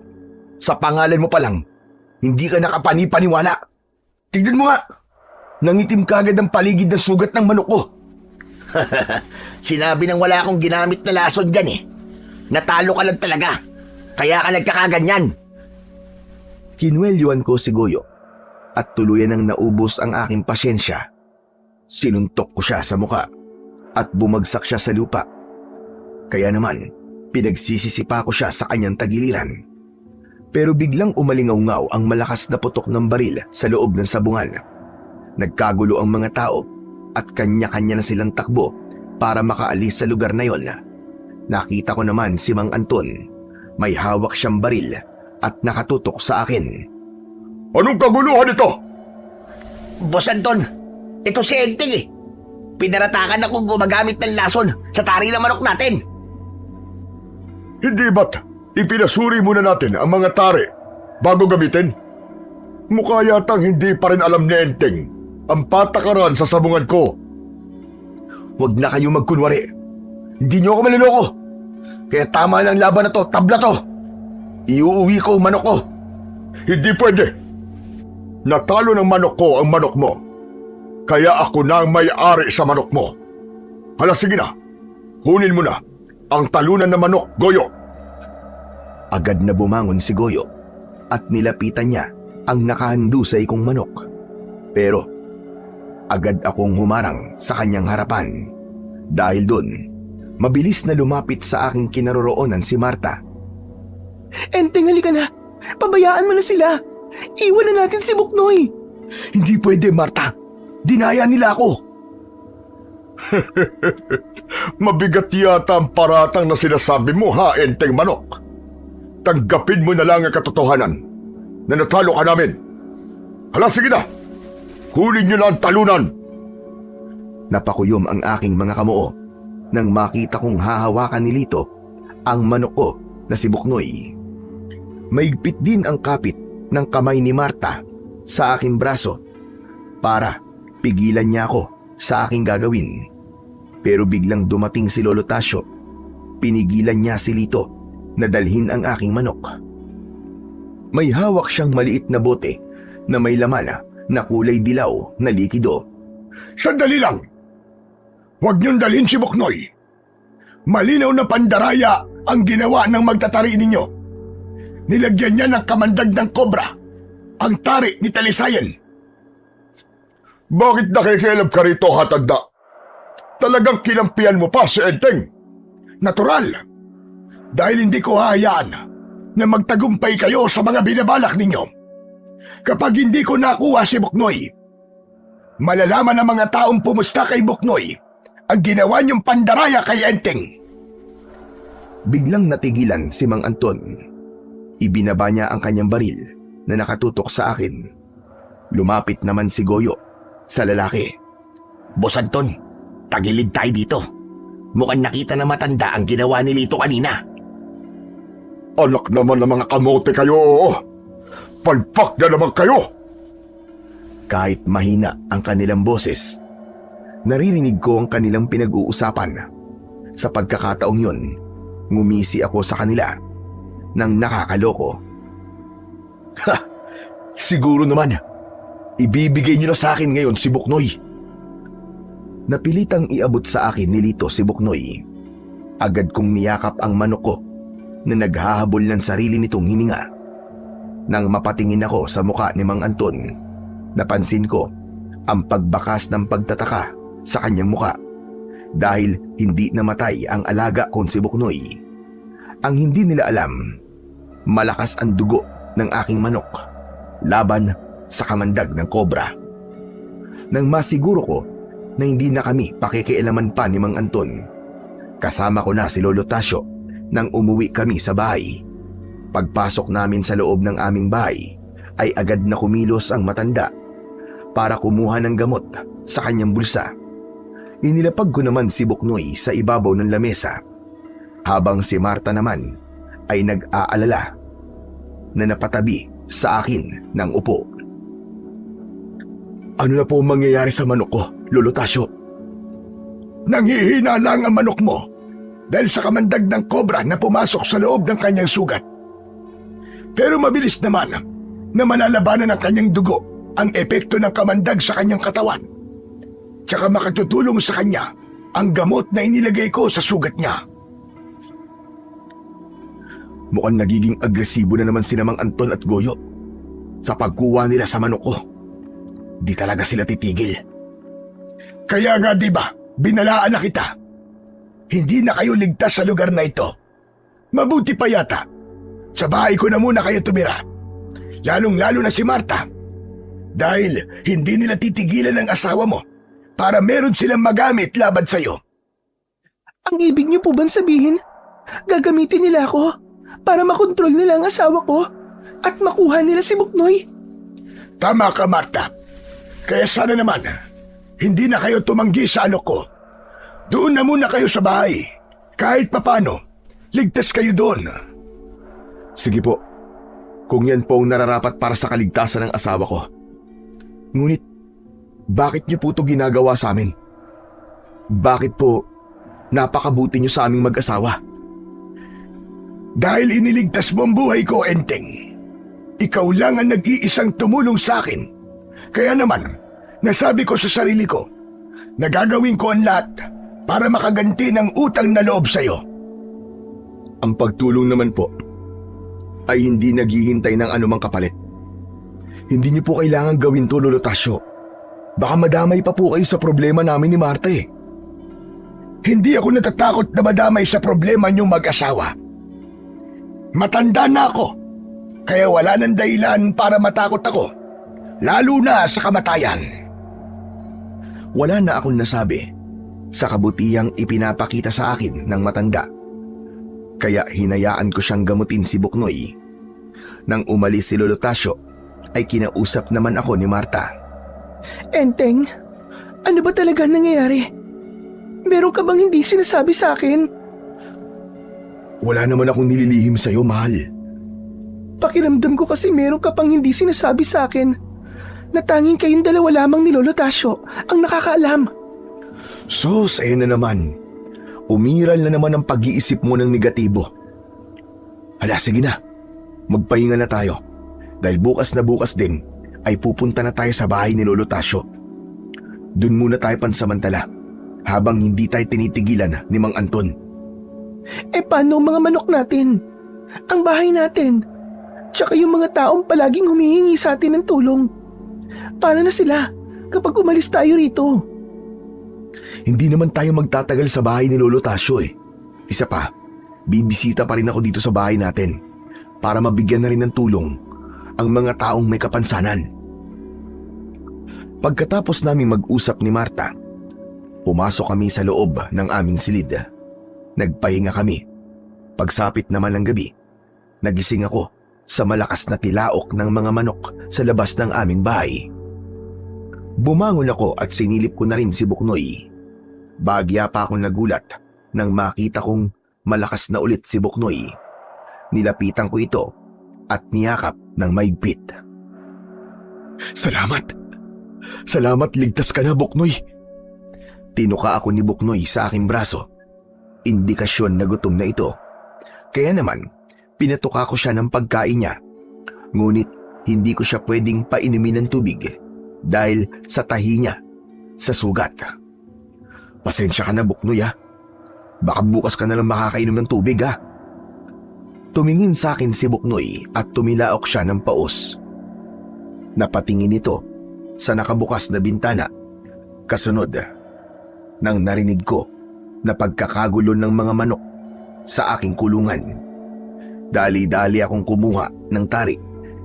Sa pangalan mo pa lang, hindi ka nakapani-paniwala. Tignan mo nga, nangitim kagad ang paligid ng sugat ng manok ko. Sinabi nang wala akong ginamit na lason dyan eh. Natalo ka lang talaga. Kaya ka nagkakaganyan. Kinwelyuan ko si Goyo at tuluyan nang naubos ang aking pasyensya. Sinuntok ko siya sa muka at bumagsak siya sa lupa. Kaya naman, pinagsisisipa ko siya sa kanyang tagiliran. Pero biglang umalingaw-ngaw ang malakas na putok ng baril sa loob ng sabungan. Nagkagulo ang mga tao at kanya-kanya na silang takbo para makaalis sa lugar na yon. Nakita ko naman si Mang Anton. May hawak siyang baril at nakatutok sa akin. Anong kaguluhan ito? Boss Anton, ito si Enteng eh. Pinaratakan akong gumagamit ng lason sa tari ng manok natin. Hindi ba't ipinasuri muna natin ang mga tari bago gamitin? Mukha yatang hindi pa rin alam ni Enteng ang patakaran sa sabungan ko. Huwag na kayong magkunwari. Hindi niyo ako maluloko. Kaya tama na ang laban na to, tabla to. Iuuwi ko ang manok ko. Hindi pwede. Natalo ng manok ko ang manok mo. Kaya ako na ang may-ari sa manok mo. Hala, sige na. Kunin mo na ang talunan ng manok, Goyo. Agad na bumangon si Goyo at nilapitan niya ang nakahandusay kong manok. Pero agad akong humarang sa kanyang harapan. Dahil doon, mabilis na lumapit sa aking kinaroroonan si Marta. Enteng, halika na. Pabayaan mo na sila. Iwan na natin si Buknoy. Hindi pwede, Marta. Dinaya nila ako. Mabigat yata ang paratang na sinasabi mo, ha, Enteng Manok. Tanggapin mo na lang ang katotohanan na natalo ka namin. Hala, sige na. Kunin niyo na ang talunan. Napakuyom ang aking mga kamoo nang makita kong hahawakan ni Lito ang manok ko na si Buknoy. Maigpit din ang kapit ng kamay ni Marta sa aking braso para pigilan niya ako sa aking gagawin. Pero biglang dumating si Lolo Tasyo. Pinigilan niya si Lito na dalhin ang aking manok. May hawak siyang maliit na bote na may laman na kulay dilaw na likido. Sandali lang. Huwag niyong dalhin si Buknoy. Malinaw na pandaraya ang ginawa ng magtatari ninyo. Nilagyan niya ng kamandag ng kobra ang tari ni Talisayan. Bakit nakikialam ka rito, Hatagda? Talagang kinampihan mo pa si Enteng. Natural. Dahil hindi ko hahayaan na magtagumpay kayo sa mga binabalak ninyo. Kapag hindi ko nakuha si Buknoy, malalaman ng mga taong pumusta kay Buknoy ang ginawa niyong pandaraya kay Enteng? Biglang natigilan si Mang Anton. Ibinaba niya ang kanyang baril na nakatutok sa akin. Lumapit naman si Goyo sa lalaki. Boss Anton, tagilid tayo dito. Mukhang nakita na matanda ang ginawa ni Lito kanina. Anak naman ng mga kamote kayo! Palpak na naman kayo! Kahit mahina ang kanilang boses, naririnig ko ang kanilang pinag-uusapan. Sa pagkakataong yun, ngumisi ako sa kanila nang nakakaloko. Ha! Siguro naman, ibibigay niyo na sa akin ngayon si Buknoy. Napilitang iabot sa akin ni Lito si Buknoy. Agad kong niyakap ang manok ko na naghahabol ng sarili nitong hininga. Nang mapatingin ako sa muka ni Mang Anton, napansin ko ang pagbakas ng pagtataka sa kanyang muka dahil hindi namatay ang alaga kong si Buknoy. Ang hindi nila alam, malakas ang dugo ng aking manok laban sa kamandag ng kobra. Nang masiguro ko na hindi na kami pakikialaman pa ni Mang Anton, kasama ko na si Lolo Tasyo nang umuwi kami sa bahay. Pagpasok namin sa loob ng aming bahay ay agad na kumilos ang matanda para kumuha ng gamot sa kanyang bulsa. Inilapag ko naman si Buknoy sa ibabaw ng lamesa, habang si Marta naman ay nag-aalala na napatabi sa akin ng upo. Ano na po ang mangyayari sa manok ko, Lolo Tasyo? Nanghihina lang ang manok mo dahil sa kamandag ng kobra na pumasok sa loob ng kanyang sugat. Pero mabilis naman na malalabanan ng kanyang dugo ang epekto ng kamandag sa kanyang katawan. Tsaka makatutulong sa kanya ang gamot na inilagay ko sa sugat niya. Mukhang nagiging agresibo na naman sina Mang Anton at Goyo sa pagkuha nila sa manok ko. Di talaga sila titigil. Kaya nga di ba, binalaan na kita. Hindi na kayo ligtas sa lugar na ito. Mabuti pa yata, sa bahay ko na muna kayo tumira. Lalong-lalo na si Marta. Dahil hindi nila titigilan ang asawa mo para meron silang magamit laban sa'yo. Ang ibig niyo po bang sabihin, gagamitin nila ako para makontrol nila ang asawa ko at makuha nila si Buknoy? Tama ka, Marta. Kaya sana naman, hindi na kayo tumanggi sa alok ko. Doon na muna kayo sa bahay. Kahit papano, ligtas kayo doon. Sige po, kung yan po ang nararapat para sa kaligtasan ng asawa ko. Ngunit, bakit niyo po ito ginagawa sa amin? Bakit po napakabuti niyo sa aming mag-asawa? Dahil iniligtas mo ang buhay ko, Enteng. Ikaw lang ang nag-iisang tumulong sa akin. Kaya naman, nasabi ko sa sarili ko na gagawin ko ang lahat para makaganti ng utang na loob sa'yo. Ang pagtulong naman po ay hindi naghihintay ng anumang kapalit. Hindi niyo po kailangan gawin to, Lolo Tasyo. Baka madamay pa po kayo sa problema namin ni Marta eh. Hindi ako natatakot na madamay sa problema niyong mag-asawa. Matanda na ako, kaya wala nang dahilan para matakot ako, lalo na sa kamatayan. Wala na akong nasabi sa kabutihang ipinapakita sa akin ng matanda. Kaya hinayaan ko siyang gamutin si Buknoy. Nang umalis si Lolo Tasyo, ay kinausap naman ako ni Marta. Enteng, ano ba talaga nangyayari? Meron ka bang hindi sinasabi sa akin? Wala naman akong nililihim sa'yo, mahal. Pakiramdam ko kasi meron ka pang hindi sinasabi sa akin. Na tanging kayong dalawa lamang ni Lolo Tasyo ang nakakaalam. Sus, na naman. Umiral na naman ang pag-iisip mo ng negatibo. Hala, sige na. Magpahinga na tayo. Dahil bukas na bukas din ay pupunta na tayo sa bahay ni Lolo Tasyo. Doon muna tayo pansamantala habang hindi tayo tinitigilan ni Mang Anton. Paano ang mga manok natin? Ang bahay natin? Tsaka yung mga taong palaging humihingi sa atin ng tulong. Paano na sila kapag umalis tayo rito? Hindi naman tayo magtatagal sa bahay ni Lolo Tasyo eh. Isa pa, bibisita pa rin ako dito sa bahay natin para mabigyan na rin ng tulong ang mga taong may kapansanan. Pagkatapos naming mag-usap ni Marta, Pumasok kami sa loob ng aming silid. Nagpahinga kami. Pagsapit naman ng gabi, nagising ako sa malakas na tilaok ng mga manok sa labas ng aming bahay. Bumangon ako at sinilip ko na rin si Buknoy. Bagya pa akong nagulat nang makita kong malakas na ulit si Buknoy. Nilapitan ko ito at niyakap ng maigpit. Salamat! Salamat, ligtas ka na, Buknoy! Tinuka ako ni Buknoy sa aking braso. Indikasyon na gutom na ito. Kaya naman, pinatuka ko siya ng pagkain niya. Ngunit hindi ko siya pwedeng painumin ng tubig dahil sa tahi niya sa sugat. Pasensya ka na, Buknoy ha. Baka bukas ka na lang makakainom ng tubig ha. Tumingin sa akin si Buknoy at tumilaok siya ng paos. Napatingin ito sa nakabukas na bintana. Kasunod, nang narinig ko na pagkakagulo ng mga manok sa aking kulungan. Dali-dali akong kumuha ng tari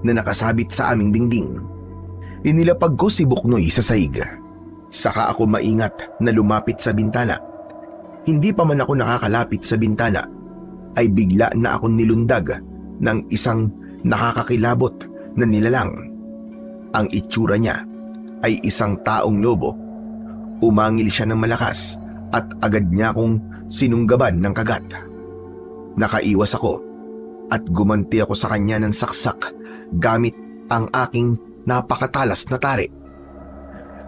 na nakasabit sa aming dingding. Inilapag ko si Buknoy sa sahig. Saka ako maingat na lumapit sa bintana. Hindi pa man ako nakakalapit sa bintana ay bigla na akong nilundag ng isang nakakakilabot na nilalang. Ang itsura niya ay isang taong lobo. Umangil siya ng malakas at agad niya akong sinunggaban ng kagat. Nakaiwas ako at gumanti ako sa kanya ng saksak gamit ang aking napakatalas na tari.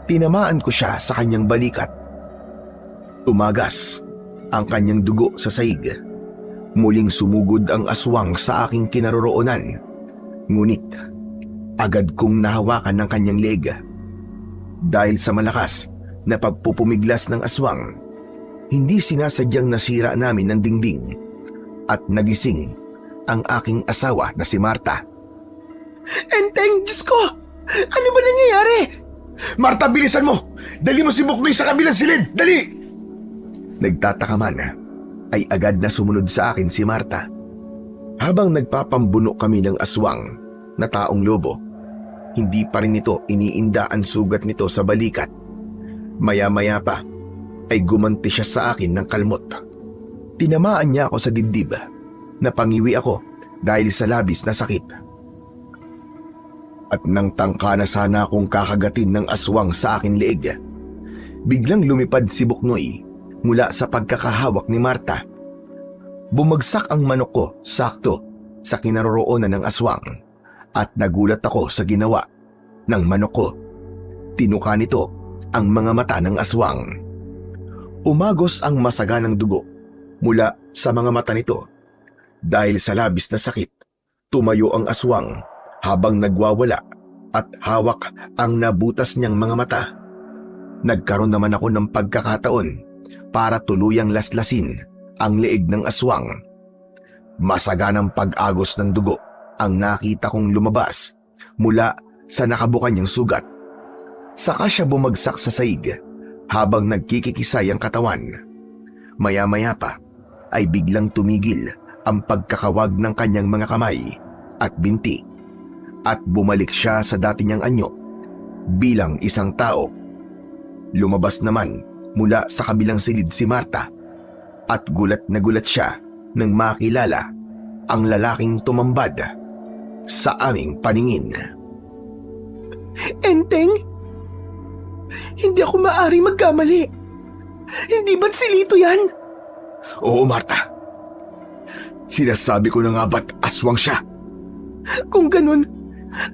Tinamaan ko siya sa kanyang balikat. Tumagas ang kanyang dugo sa sahig. Muling sumugod ang aswang sa aking kinaroroonan. Ngunit agad kong nahawakan ng kanyang leg. Dahil sa malakas na pagpupumiglas ng aswang, hindi sinasadyang nasira namin ng dingding at nagising ang aking asawa na si Marta. Enteng, Diyos ko! Ano ba nangyayari? Marta, bilisan mo! Dali mo si Buknoy sa kabilang silid! Dali! Nagtataka man ay agad na sumunod sa akin si Marta. Habang nagpapambuno kami ng aswang na taong lobo, hindi pa rin ito iniinda ang sugat nito sa balikat. Maya-maya pa ay gumanti siya sa akin ng kalmot. Tinamaan niya ako sa dibdib. Napangiwi ako dahil sa labis na sakit. At nang tangka na sana akong kakagatin ng aswang sa aking leeg, biglang lumipad si Buknoy mula sa pagkakahawak ni Marta. Bumagsak ang manok ko sakto sa kinaroroonan ng aswang at nagulat ako sa ginawa ng manok ko. Tinuka nito ang mga mata ng aswang. Umagos ang masaganang dugo mula sa mga mata nito. Dahil sa labis na sakit, tumayo ang aswang habang nagwawala at hawak ang nabutas niyang mga mata. Nagkaroon naman ako ng pagkakataon para tuluyang laslasin ang leeg ng aswang. Masaganang pag-agos ng dugo ang nakita kong lumabas mula sa nakabuka niyang sugat. Saka siya bumagsak sa sahig habang nagkikikisay ang katawan. Maya-maya pa ay biglang tumigil ang pagkakawag ng kanyang mga kamay at binti at bumalik siya sa dati niyang anyo bilang isang tao. Lumabas naman mula sa kabilang silid si Marta at gulat na gulat siya nang makilala ang lalaking tumambad sa aming paningin. Enteng? Hindi ako maari magkamali. Hindi ba't si Lito yan? Oo, Marta. Sinasabi ko na nga ba't aswang siya? Kung ganun,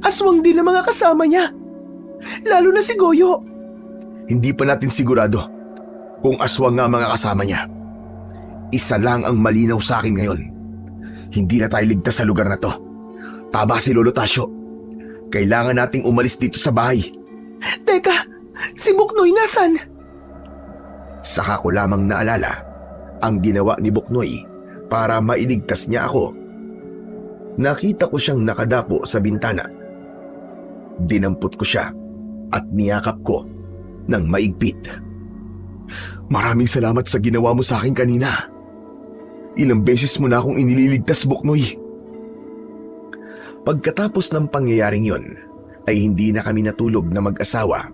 aswang din ang mga kasama niya. Lalo na si Goyo. Hindi pa natin sigurado kung aswang nga ang mga kasama niya. Isa lang ang malinaw sa akin ngayon. Hindi na tayo ligtas sa lugar na to. Tama si Lolo Tasyo. Kailangan nating umalis dito sa bahay. Teka, si Buknoy nasan? Saka ko lamang naalala ang ginawa ni Buknoy para mailigtas niya ako. Nakita ko siyang nakadapo sa bintana. Dinampot ko siya at niyakap ko ng maigpit. Maraming salamat sa ginawa mo sa akin kanina. Ilang beses mo na akong inililigtas, Buknoy. Pagkatapos ng pangyayaring yon, ay hindi na kami natulog na mag-asawa.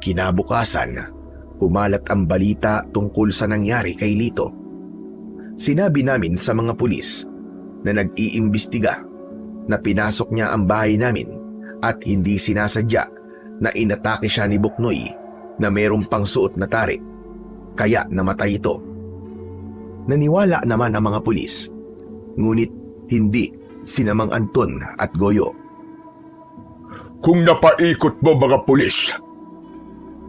Kinabukasan, Kumalat ang balita tungkol sa nangyari kay Lito. Sinabi namin sa mga pulis na nag-iimbestiga na pinasok niya ang bahay namin at hindi sinasadya na inatake siya ni Buknoy na mayroong pang suot na tarik, kaya namatay ito. Naniwala naman ang mga pulis, ngunit hindi sina Mang Anton at Goyo. Kung napaikot mo mga pulis,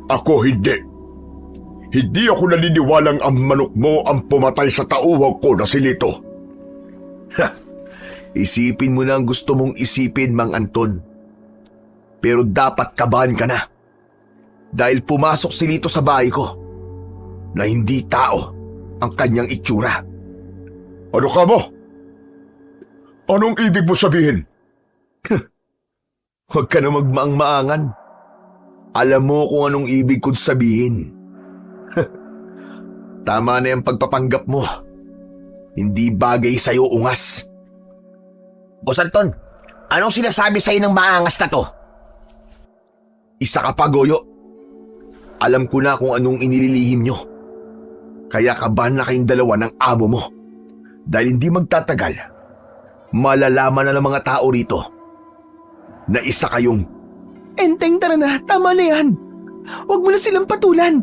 ako hindi. Hindi ako naniniwalang ang manok mo ang pumatay sa tauhan ko na si Lito. Isipin mo na ang gusto mong isipin, Mang Anton. Pero dapat kabahan ka na. Dahil pumasok si Lito sa bahay ko na hindi tao ang kanyang itsura. Ano ka mo? Anong ibig mo sabihin? Huwag ka na magmaang-maangan. Alam mo kung anong ibig kong sabihin. Tama na yung pagpapanggap mo. Hindi bagay sa'yo, ungas. Boss Anton, anong sinasabi sa'yo ng maangas na to? Isa ka pa, Goyo. Alam ko na kung anong inililihim nyo. Kaya kabahan na kayong dalawa ng amo mo. Dahil hindi magtatagal, malalaman na ng mga tao rito na isa kayong... Enteng, tara na. Tama na yan. Huwag mo na silang patulan.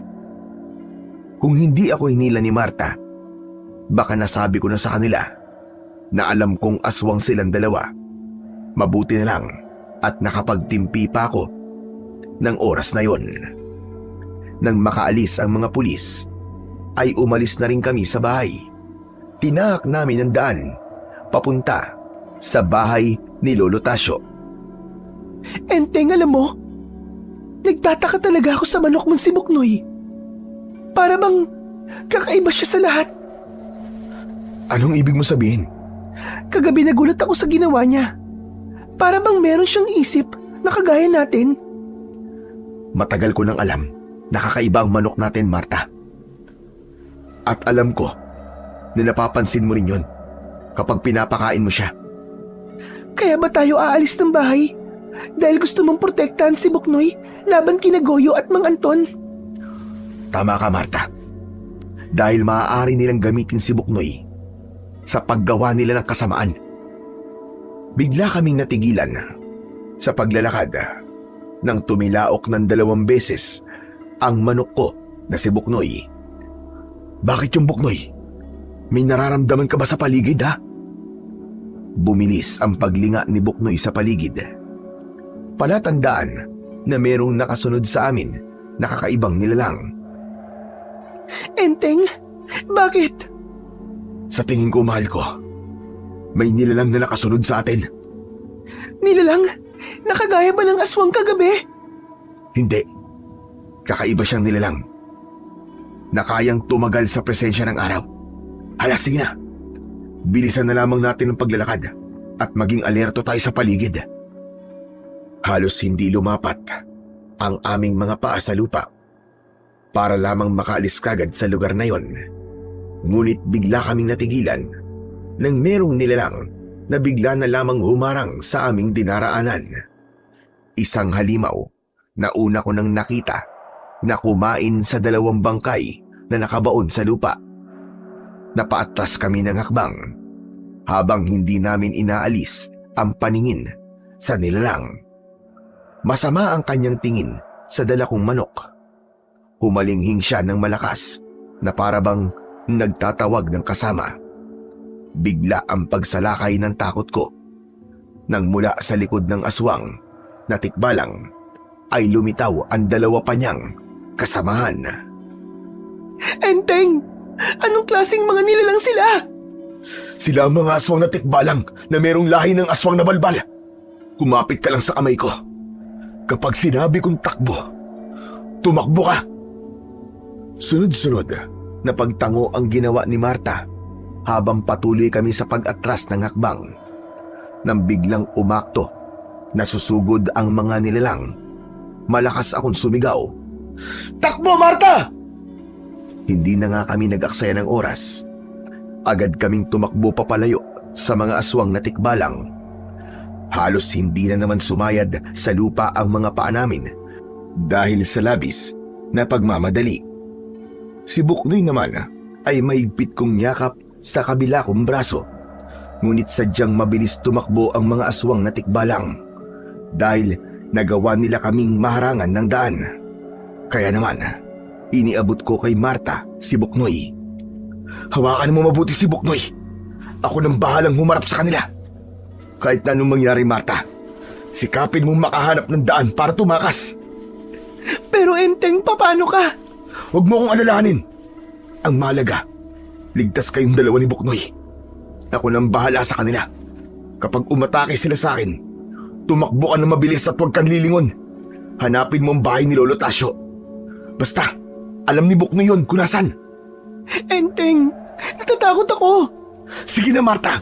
Kung hindi ako hinila ni Marta, baka nasabi ko na sa kanila na alam kong aswang silang dalawa. Mabuti na lang at nakapagtimpi pa ako ng oras na yon. Nang makaalis ang mga pulis, ay umalis na rin kami sa bahay. Tinahak namin ang daan papunta sa bahay ni Lolo Tasyo. Enteng, alam mo, nagtataka talaga ako sa manok mong si Buknoy. Para bang kakaiba siya sa lahat. Anong ibig mo sabihin? Kagabi nagulat ako sa ginawa niya. Para bang meron siyang isip na kagaya natin. Matagal ko nang alam na kakaiba ang manok natin, Marta. At alam ko na napapansin mo rin yun kapag pinapakain mo siya. Kaya ba tayo aalis ng bahay? Dahil gusto mong protektahan si Buknoy laban kina Goyo at Mang Anton? Tama ka, Marta. Dahil maaari nilang gamitin si Buknoy sa paggawa nila ng kasamaan. Bigla kaming natigilan sa paglalakad nang tumilaok ng 2 beses ang manok ko na si Buknoy. Bakit yung Buknoy? May nararamdaman ka ba sa paligid, ha? Bumilis ang paglinga ni Buknoy sa paligid. Palatandaan na merong nakasunod sa amin na kakaibang nilalang. Enteng, bakit? Sa tingin ko, mahal ko, may nilalang na nakasunod sa atin. Nilalang? Nakagaya ba ng aswang kagabi? Hindi. Kakaiba siyang nilalang na kayang tumagal sa presensya ng araw. Hala, sige na. Bilisan na lamang natin ang paglalakad at maging alerto tayo sa paligid. Halos hindi lumapat ang aming mga paa sa lupa para lamang makaalis kagad sa lugar na yon. Ngunit bigla kaming natigilan nang merong nilalang na bigla na lamang humarang sa aming dinaraanan. Isang halimaw na una ko nang nakita na kumain sa 2 bangkay na nakabaon sa lupa. Napaatras kami ng hakbang habang hindi namin inaalis ang paningin sa nilalang. Masama ang kanyang tingin sa dala kong manok. Humalinghing siya ng malakas na parabang nagtatawag ng kasama. Bigla ang pagsalakay ng takot ko nang mula sa likod ng aswang na tikbalang ay lumitaw ang 2 pa niyang kasamahan. Enteng, anong klaseng mga nilalang sila? Sila ang mga aswang na tikbalang na merong lahi ng aswang na balbal. Kumapit ka lang sa kamay ko. Kapag sinabi kong takbo, tumakbo ka. Sunod-sunod na pagtango ang ginawa ni Marta habang patuloy kami sa pag-atras ng hakbang. Nang biglang umakto, nasusugod ang mga nilalang. Malakas akong sumigaw. Takbo, Marta! Hindi na nga kami nag-aksaya ng oras. Agad kaming tumakbo papalayo sa mga aswang na tikbalang. Halos hindi na naman sumayad sa lupa ang mga paa namin dahil sa labis na pagmamadali. Si Buknoy naman ay mahigpit kong yakap sa kabila kong braso. Ngunit sadyang mabilis tumakbo ang mga aswang na tikbalang dahil nagawa nila kaming maharangan ng daan. Kaya naman, iniabot ko kay Marta si Buknoy. Hawakan mo mabuti si Buknoy. Ako nang bahalang humarap sa kanila. Kahit na anong mangyari, Marta, sikapin mong makahanap ng daan para tumakas. Pero Enteng, paano ka? Huwag mo akong alalahanin. Ang mahalaga, ligtas kayong dalawa ni Buknoy. Ako nang bahala sa kanila. Kapag umatake sila sa akin, tumakbo ka na mabilis at huwag kang lilingon. Hanapin mo ang bahay ni Lolo Tasyo. Basta, alam ni Buknoy yun kung nasan. Enteng, natatakot ako. Sige na, Marta.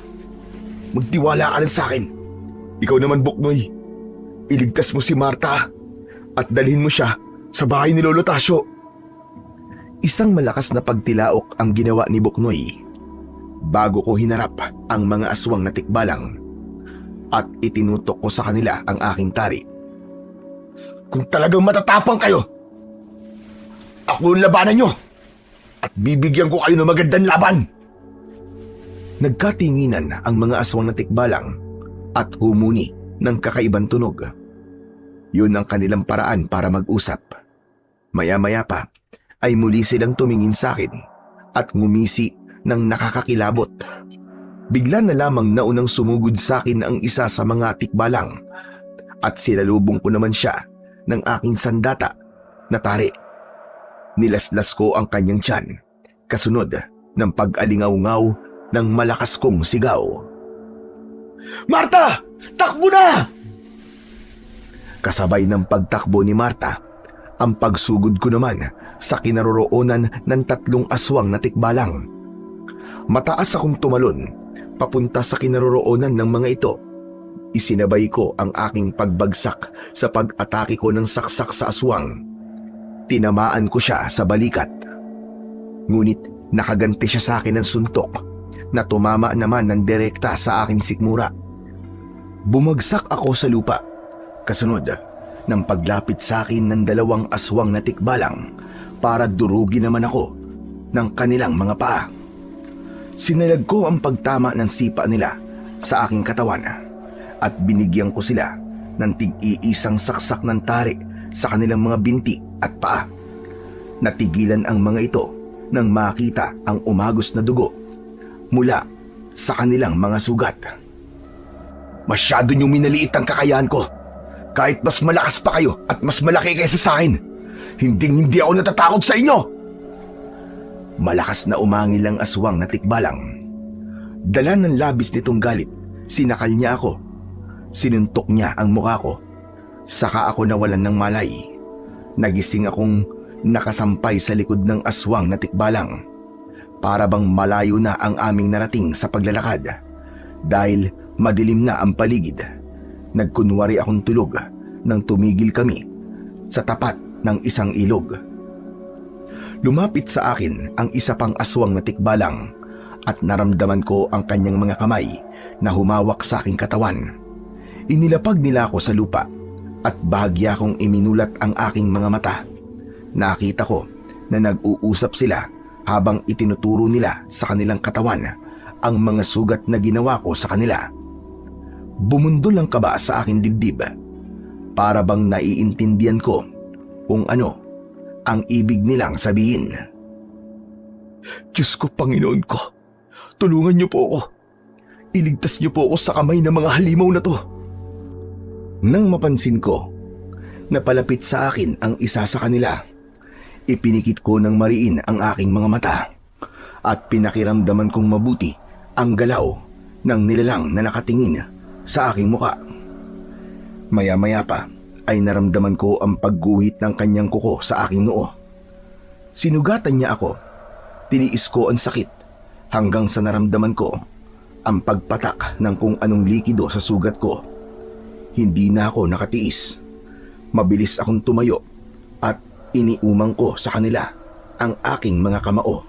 Magtiwala ka lang sa akin. Ikaw naman, Buknoy. Iligtas mo si Marta at dalhin mo siya sa bahay ni Lolo Tasyo. Isang malakas na pagtilaok ang ginawa ni Buknoy bago ko hinarap ang mga aswang na tikbalang at itinutok ko sa kanila ang aking tari. Kung talagang matatapang kayo, ako ang labanan nyo at bibigyan ko kayo ng magandang laban. Nagkatinginan ang mga aswang na tikbalang at humuni ng kakaibang tunog. Yun ang kanilang paraan para mag-usap. Maya-maya pa ay muli silang tumingin sa akin at ngumisi ng nakakakilabot. Bigla na lamang naunang sumugod sa akin ang isa sa mga tikbalang at sinalubong ko naman siya ng aking sandata na tari. Nilaslas ko ang kanyang tiyan, kasunod ng pag-alingaw-ngaw ng malakas kong sigaw. Marta! Takbo na! Kasabay ng pagtakbo ni Marta, ang pagsugod ko naman sa kinaroroonan ng 3 aswang na tikbalang. Mataas akong tumalon, papunta sa kinaroroonan ng mga ito. Isinabay ko ang aking pagbagsak sa pag-atake ko ng saksak sa aswang. Tinamaan ko siya sa balikat. Ngunit nakaganti siya sa akin ng suntok na tumama naman ng direkta sa aking sikmura. Bumagsak ako sa lupa, kasunod ng paglapit sa akin ng 2 aswang na tikbalang para durugin naman ako ng kanilang mga paa. Sinalag ko ang pagtama ng sipa nila sa aking katawan at binigyan ko sila ng tig-iisang saksak ng tari sa kanilang mga binti at paa. Natigilan ang mga ito nang makita ang umagos na dugo mula sa kanilang mga sugat. Masyado niyong minaliit ang kakayahan ko. Kahit mas malakas pa kayo at mas malaki kaysa sa akin, hindi ako natatakot sa inyo. Malakas na umangil ang aswang na tikbalang. Dala ng labis nitong galit, sinakal niya ako. Sinuntok niya ang mukha ko. Saka ako nawalan ng malay. Nagising akong nakasampay sa likod ng aswang na tikbalang. Para bang malayo na ang aming narating sa paglalakad. Dahil madilim na ang paligid, nagkunwari akong tulog nang tumigil kami sa tapat ng isang ilog. Lumapit sa akin ang isa pang aswang na tikbalang at naramdaman ko ang kanyang mga kamay na humawak sa aking katawan. Inilapag nila ako sa lupa at bahagya kong iminulat ang aking mga mata. Nakita ko na nag-uusap sila habang itinuturo nila sa kanilang katawan ang mga sugat na ginawa ko sa kanila. Bumundol ang kaba sa aking dibdib. Para bang naiintindihan ko kung ano ang ibig nilang sabihin. Diyos ko, Panginoon ko, tulungan niyo po ako. Iligtas niyo po ako sa kamay ng mga halimaw na to. Nang mapansin ko, napalapit sa akin ang isa sa kanila. Ipinikit ko ng mariin ang aking mga mata at pinakiramdaman kong mabuti ang galaw ng nilalang na nakatingin sa aking muka. Maya-maya pa ay naramdaman ko ang pagguhit ng kanyang kuko sa aking noo. Sinugatan niya ako. Tiniis ko ang sakit hanggang sa naramdaman ko ang pagpatak ng kung anong likido sa sugat ko. Hindi na ako nakatiis. Mabilis akong tumayo at iniumang ko sa kanila ang aking mga kamao.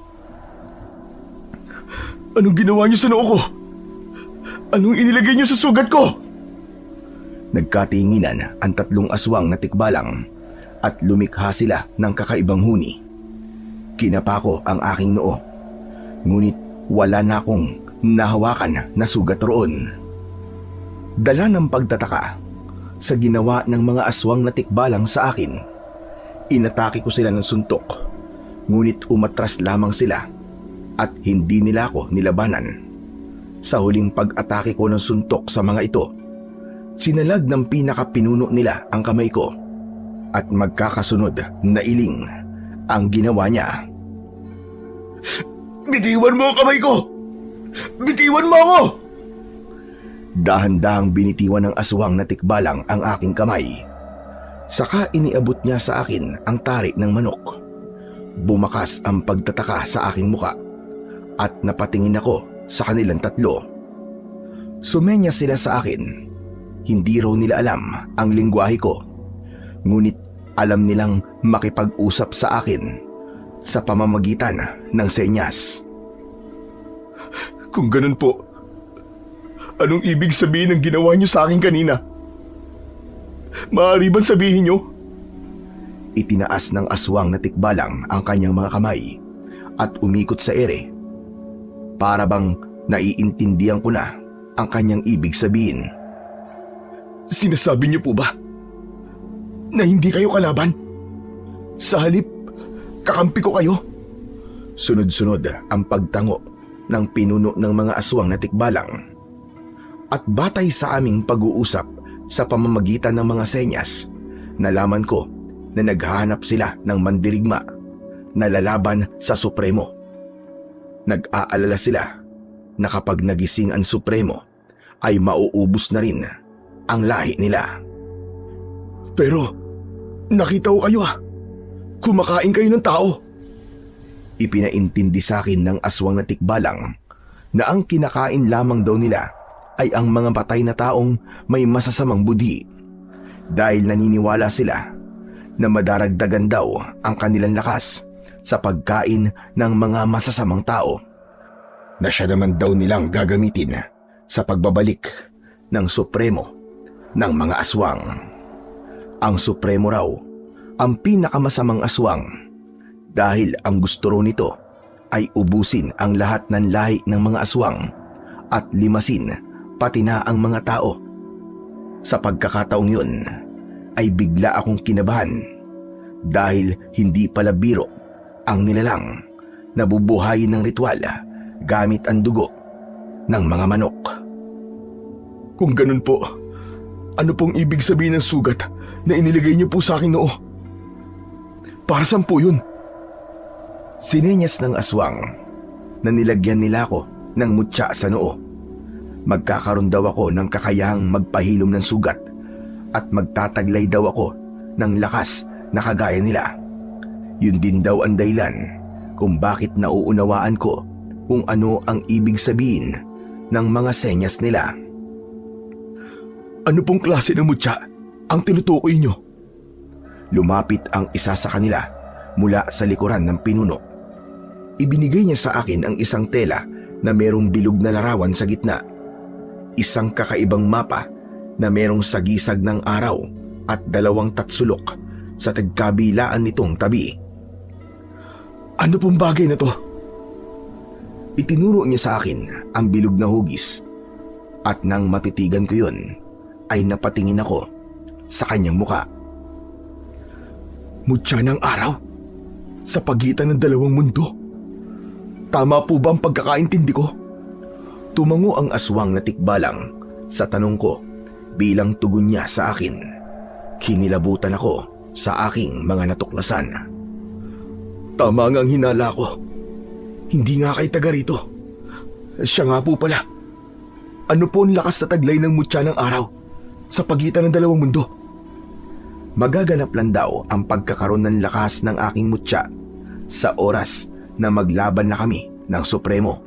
Anong ginawa niyo sa noo ko? Anong inilagay niyo sa sugat ko? Nagkatinginan ang 3 aswang na tikbalang at lumikha sila ng kakaibang huni. Kinapa ko ang aking noo, ngunit wala na akong nahawakan na sugat roon. Dala ng pagtataka sa ginawa ng mga aswang na tikbalang sa akin, inatake ko sila ng suntok, ngunit umatras lamang sila at hindi nila ako nilabanan. Sa huling pag-atake ko ng suntok sa mga ito, sinalag ng pinakapinuno nila ang kamay ko at magkakasunod na iling ang ginawa niya. Bitiwan mo ang kamay ko! Bitiwan mo ako! Dahan-dahang binitiwan ng aswang na tikbalang ang aking kamay. Saka iniabot niya sa akin ang tari ng manok. Bumakas ang pagtataka sa aking muka at napatingin ako sa kanilang tatlo. Sumenya sila sa akin. Hindi raw nila alam ang lingwahe ko, ngunit alam nilang makipag-usap sa akin sa pamamagitan ng senyas. Kung ganun po, anong ibig sabihin ng ginawa niyo sa akin kanina? Maaari bang sabihin niyo? Itinaas ng aswang na tikbalang ang kanyang mga kamay at umikot sa ere. Para bang naiintindihan ko na ang kanyang ibig sabihin. Sinasabi niyo po ba na hindi kayo kalaban? Sa halip, kakampi ko kayo? Sunod-sunod ang pagtango ng pinuno ng mga aswang na tikbalang. At batay sa aming pag-uusap sa pamamagitan ng mga senyas, nalaman ko na naghahanap sila ng mandirigma na lalaban sa Supremo. Nag-aalala sila na kapag nagising ang Supremo ay mauubos na rin ang lahi nila. Pero, nakita ko kayo kumakain kayo ng tao. Ipinaintindi sa akin ng aswang na tikbalang na ang kinakain lamang daw nila ay ang mga patay na taong may masasamang budhi, dahil naniniwala sila na madaragdagan daw ang kanilang lakas sa pagkain ng mga masasamang tao, na siya naman daw nilang gagamitin sa pagbabalik ng Supremo ng mga aswang. Ang Supremo raw ang pinakamasamang aswang, dahil ang gusto raw nito ay ubusin ang lahat ng lahi ng mga aswang at limasin pati na ang mga tao. Sa pagkakataong yun ay bigla akong kinabahan, dahil hindi pala biro ang nilalang na bubuhayin ng ritual gamit ang dugo ng mga manok. Kung ganun po, ano pong ibig sabihin ng sugat na inilagay niyo po sa akin noo? Para saan po yun? Sinenyas ng aswang na nilagyan nila ako ng mutya sa noo. Magkakaroon daw ako ng kakayahang magpahilom ng sugat at magtataglay daw ako ng lakas na kagaya nila. Yun din daw ang dahilan kung bakit nauunawaan ko kung ano ang ibig sabihin ng mga senyas nila. Ano pong klase ng mutya ang tinutukoy niyo? Lumapit ang isa sa kanila mula sa likuran ng pinuno. Ibinigay niya sa akin ang isang tela na merong bilog na larawan sa gitna. Isang kakaibang mapa na merong sagisag ng araw at 2 tatsulok sa tagkabilaan nitong tabi. Ano pong bagay na to? Itinuro niya sa akin ang bilog na hugis, at nang matitigan ko yun ay napatingin ako sa kanyang muka. Mutya ng araw? Sa pagitan ng 2 mundo? Tama po ba ang pagkakaintindi ko? Tumango ang aswang na tikbalang sa tanong ko bilang tugon niya sa akin. Kinilabutan ako sa aking mga natuklasan. Tama nga ang hinala ko. Hindi nga kayo taga rito. Siya nga po pala. Ano po ang lakas na taglay ng mutya ng araw sa pagitan ng 2 mundo? Magaganap lang daw ang pagkakaroon ng lakas ng aking mutya sa oras na maglaban na kami ng Supremo.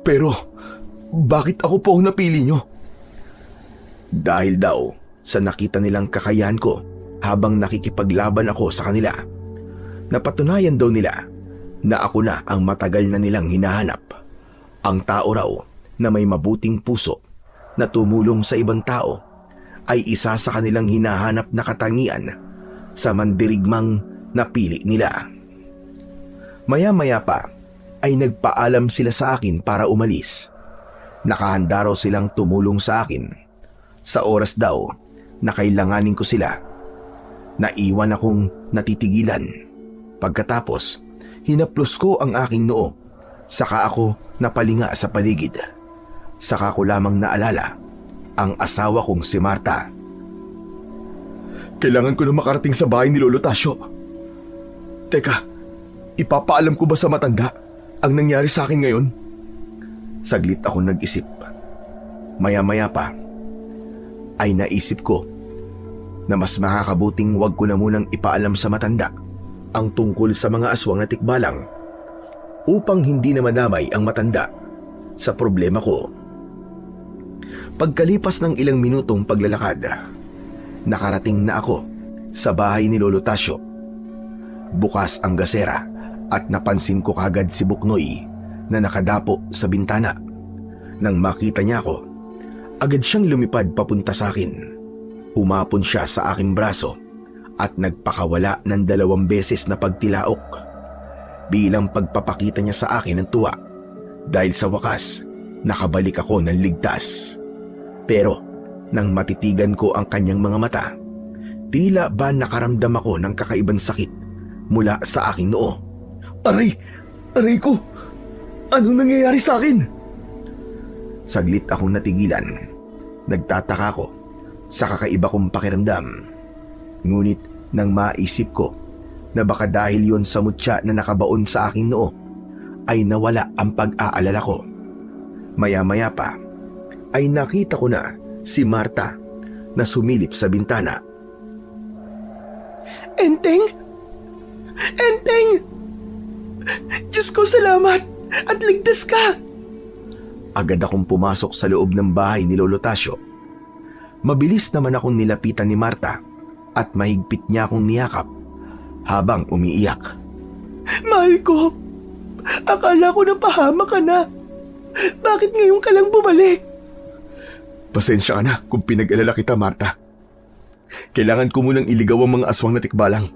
Pero, bakit ako po ang napili nyo? Dahil daw sa nakita nilang kakayahan ko habang nakikipaglaban ako sa kanila. Napatunayan daw nila na ako na ang matagal na nilang hinahanap. Ang tao raw na may mabuting puso na tumulong sa ibang tao ay isa sa kanilang hinahanap na katangian sa mandirigmang napili nila. Maya-maya pa ay nagpaalam sila sa akin para umalis. Nakahanda raw silang tumulong sa akin. Sa oras daw na kailanganin ko sila. Naiwan akong natitigilan. Pagkatapos, hinaplos ko ang aking noo. Saka ako napalinga sa paligid. Saka ko lamang naalala ang asawa kong si Marta. Kailangan ko na makarating sa bahay ni Lolo Tasyo. Teka, ipapaalam ko ba sa matanda ang nangyari sa akin ngayon? Saglit ako nag-isip. Maya-maya pa ay naisip ko na mas makakabuting wag ko na munang ipaalam sa matanda ang tungkol sa mga aswang na tikbalang upang hindi na madamay ang matanda sa problema ko. Pagkalipas ng ilang minutong paglalakad, nakarating na ako sa bahay ni Lolo Tasyo. Bukas ang gasera at napansin ko kagad si Buknoy na nakadapo sa bintana. Nang makita niya ako, agad siyang lumipad papunta sa akin. Humapon siya sa aking braso at nagpakawala ng 2 beses na pagtilaok bilang pagpapakita niya sa akin ng tuwa dahil sa wakas nakabalik ako ng ligtas. Pero nang matitigan ko ang kanyang mga mata, tila ba nakaramdam ako ng kakaibang sakit mula sa aking noo. Aray! Aray ko! Anong nangyayari sa akin? Saglit akong natigilan. Nagtataka ko sa kakaiba kong pakiramdam. Ngunit nang maisip ko na baka dahil yon sa mutya na nakabaon sa aking noo, ay nawala ang pag-aalala ko. Maya-maya pa ay nakita ko na si Marta na sumilip sa bintana. Enteng! Enteng! Diyos ko, salamat! At ligtas ka! Agad akong pumasok sa loob ng bahay ni Lolo Tasyo. Mabilis naman akong nilapitan ni Marta at mahigpit niya akong niyakap habang umiiyak. Mahal ko! Akala ko napahama ka na. Bakit ngayon ka lang bumalik? Pasensya ka na kung pinag-alala kita, Marta. Kailangan ko munang iligaw ang mga aswang na tikbalang.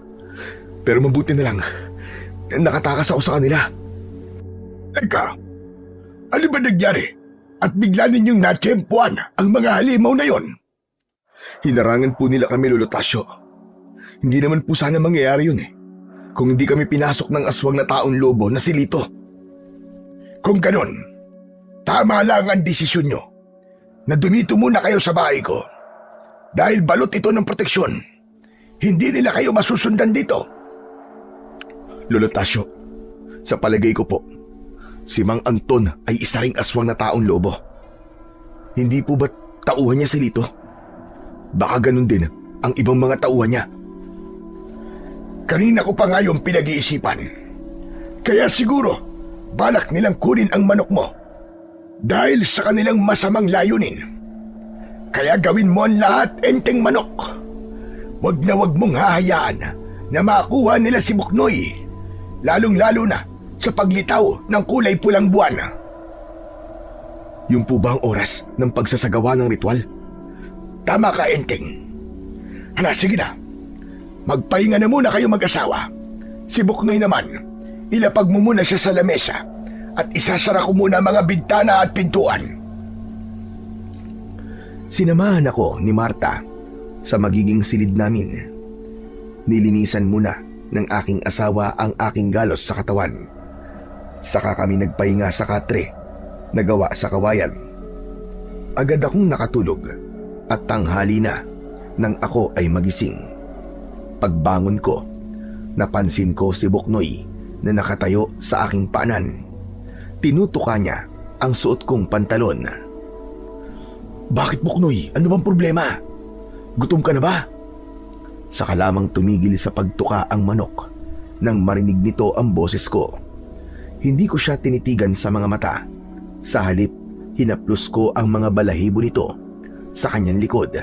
Pero mabuti na lang, nakatakas ako sa kanila. Teka, ano ba nangyari? At bigla ninyong natsyempuan ang mga halimaw na yon? Hinarangan po nila kami, Lolo Tasyo. Hindi naman po sana mangyayari yun kung hindi kami pinasok ng aswang na taong lobo na si Lito. Kung ganon, tama lang ang desisyon nyo na dumito muna kayo sa bahay ko. Dahil balot ito ng proteksyon, hindi nila kayo masusundan dito. Lolo Tasyo, sa palagay ko po, si Mang Anton ay isa ring aswang na taong lobo. Hindi po ba tauhan niya si Lito? Baka ganun din ang ibang mga tauhan niya. Kanina ko pa nga yung pinag-iisipan. Kaya siguro, balak nilang kunin ang manok mo dahil sa kanilang masamang layunin. Kaya gawin mo ang lahat, Enteng Manok. Wag na wag mong hahayaan na makuha nila si Buknoy, lalong-lalo na sa paglitaw ng kulay pulang buwan. Yung po ba ang oras ng pagsasagawa ng ritual? Tama ka, Enteng. Hala, sige na. Magpahinga na muna kayo mag-asawa. Si Buknoy naman, ilapag mo muna siya sa lamesa at isasara ko muna mga bintana at pintuan. Sinamahan ako ni Marta sa magiging silid namin. Nilinisan muna ng aking asawa ang aking galos sa katawan. Saka kami nagpahinga sa katre na gawa sa kawayan. Agad akong nakatulog at tanghali na nang ako ay magising. Pagbangon ko, napansin ko si Buknoy na nakatayo sa aking paanan. Tinutuka niya ang suot kong pantalon. Bakit, Buknoy? Ano bang problema? Gutom ka na ba? Saka lamang tumigil sa pagtuka ang manok nang marinig nito ang boses ko. Hindi ko siya tinitigan sa mga mata. Sa halip, hinaplos ko ang mga balahibo nito sa kanyang likod.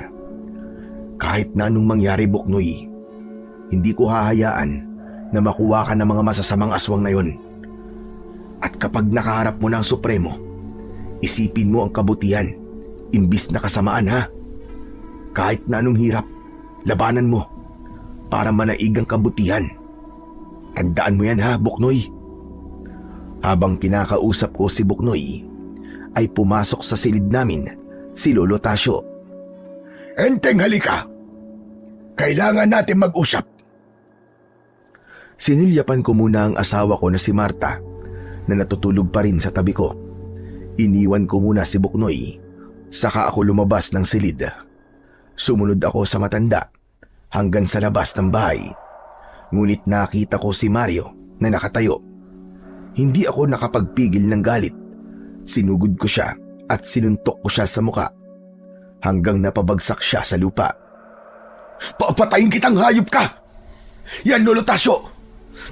Kahit na anong mangyari, Buknoy, hindi ko hahayaan na makuha ka ng mga masasamang aswang na yon. At kapag nakaharap mo na ang Supremo, isipin mo ang kabutihan, imbis na kasamaan, ha? Kahit na anong hirap, labanan mo para manaig ang kabutihan. Tandaan mo yan, ha, Buknoy? Habang kinakausap ko si Buknoy, ay pumasok sa silid namin si Lolo Tasyo. Enteng, halika. Kailangan natin mag-usap. Sinilyapan ko muna ang asawa ko na si Marta na natutulog pa rin sa tabi ko. Iniwan ko muna si Buknoy, saka ako lumabas ng silid. Sumunod ako sa matanda hanggang sa labas ng bahay. Ngunit nakita ko si Mario na nakatayo. Hindi ako nakapagpigil ng galit. Sinugod ko siya at sinuntok ko siya sa muka hanggang napabagsak siya sa lupa. Papatayin kitang hayop ka! Yan, Lolo Tasyo!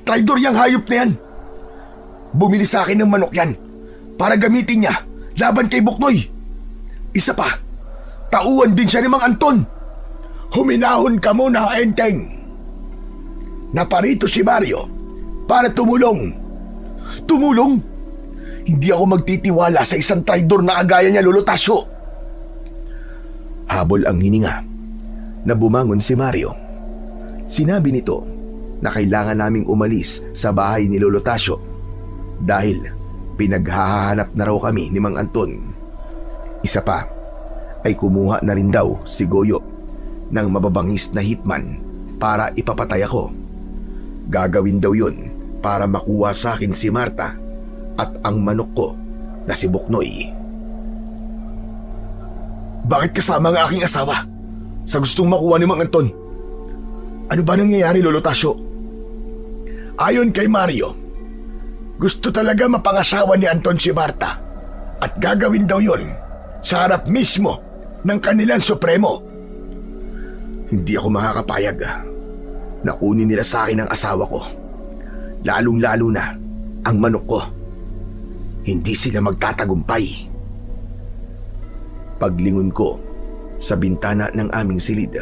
Traidor yang hayop na yan! Bumili sa akin ng manok yan para gamitin niya laban kay Buknoy. Isa pa, tauhan din siya ni Mang Anton. Huminahon ka muna, Enteng. Naparito si Mario para tumulong. Tumulong? Hindi ako magtitiwala sa isang traidor na agaya niya, Lolo Tasyo. Habol ang hininga na bumangon si Mario. Sinabi nito na kailangan naming umalis sa bahay ni Lolo Tasyo dahil pinaghahanap na raw kami ni Mang Anton. Isa pa ay kumuha na rin daw si Goyo ng mababangis na hitman para ipapatay ako. Gagawin daw yun para makuha sa akin si Marta at ang manok ko na si Buknoy. Bakit kasama ang aking asawa sa gustong makuha ni Mang Anton? Ano ba nangyayari, Lolo Tasyo? Ayon kay Mario, gusto talaga mapangasawa ni Anton si Marta at gagawin daw yon sa harap mismo ng kanilang supremo. Hindi ako makakapayag na kunin nila sa akin ang asawa ko. Lalong-lalo na ang manok ko. Hindi sila magtatagumpay. Paglingon ko sa bintana ng aming silid,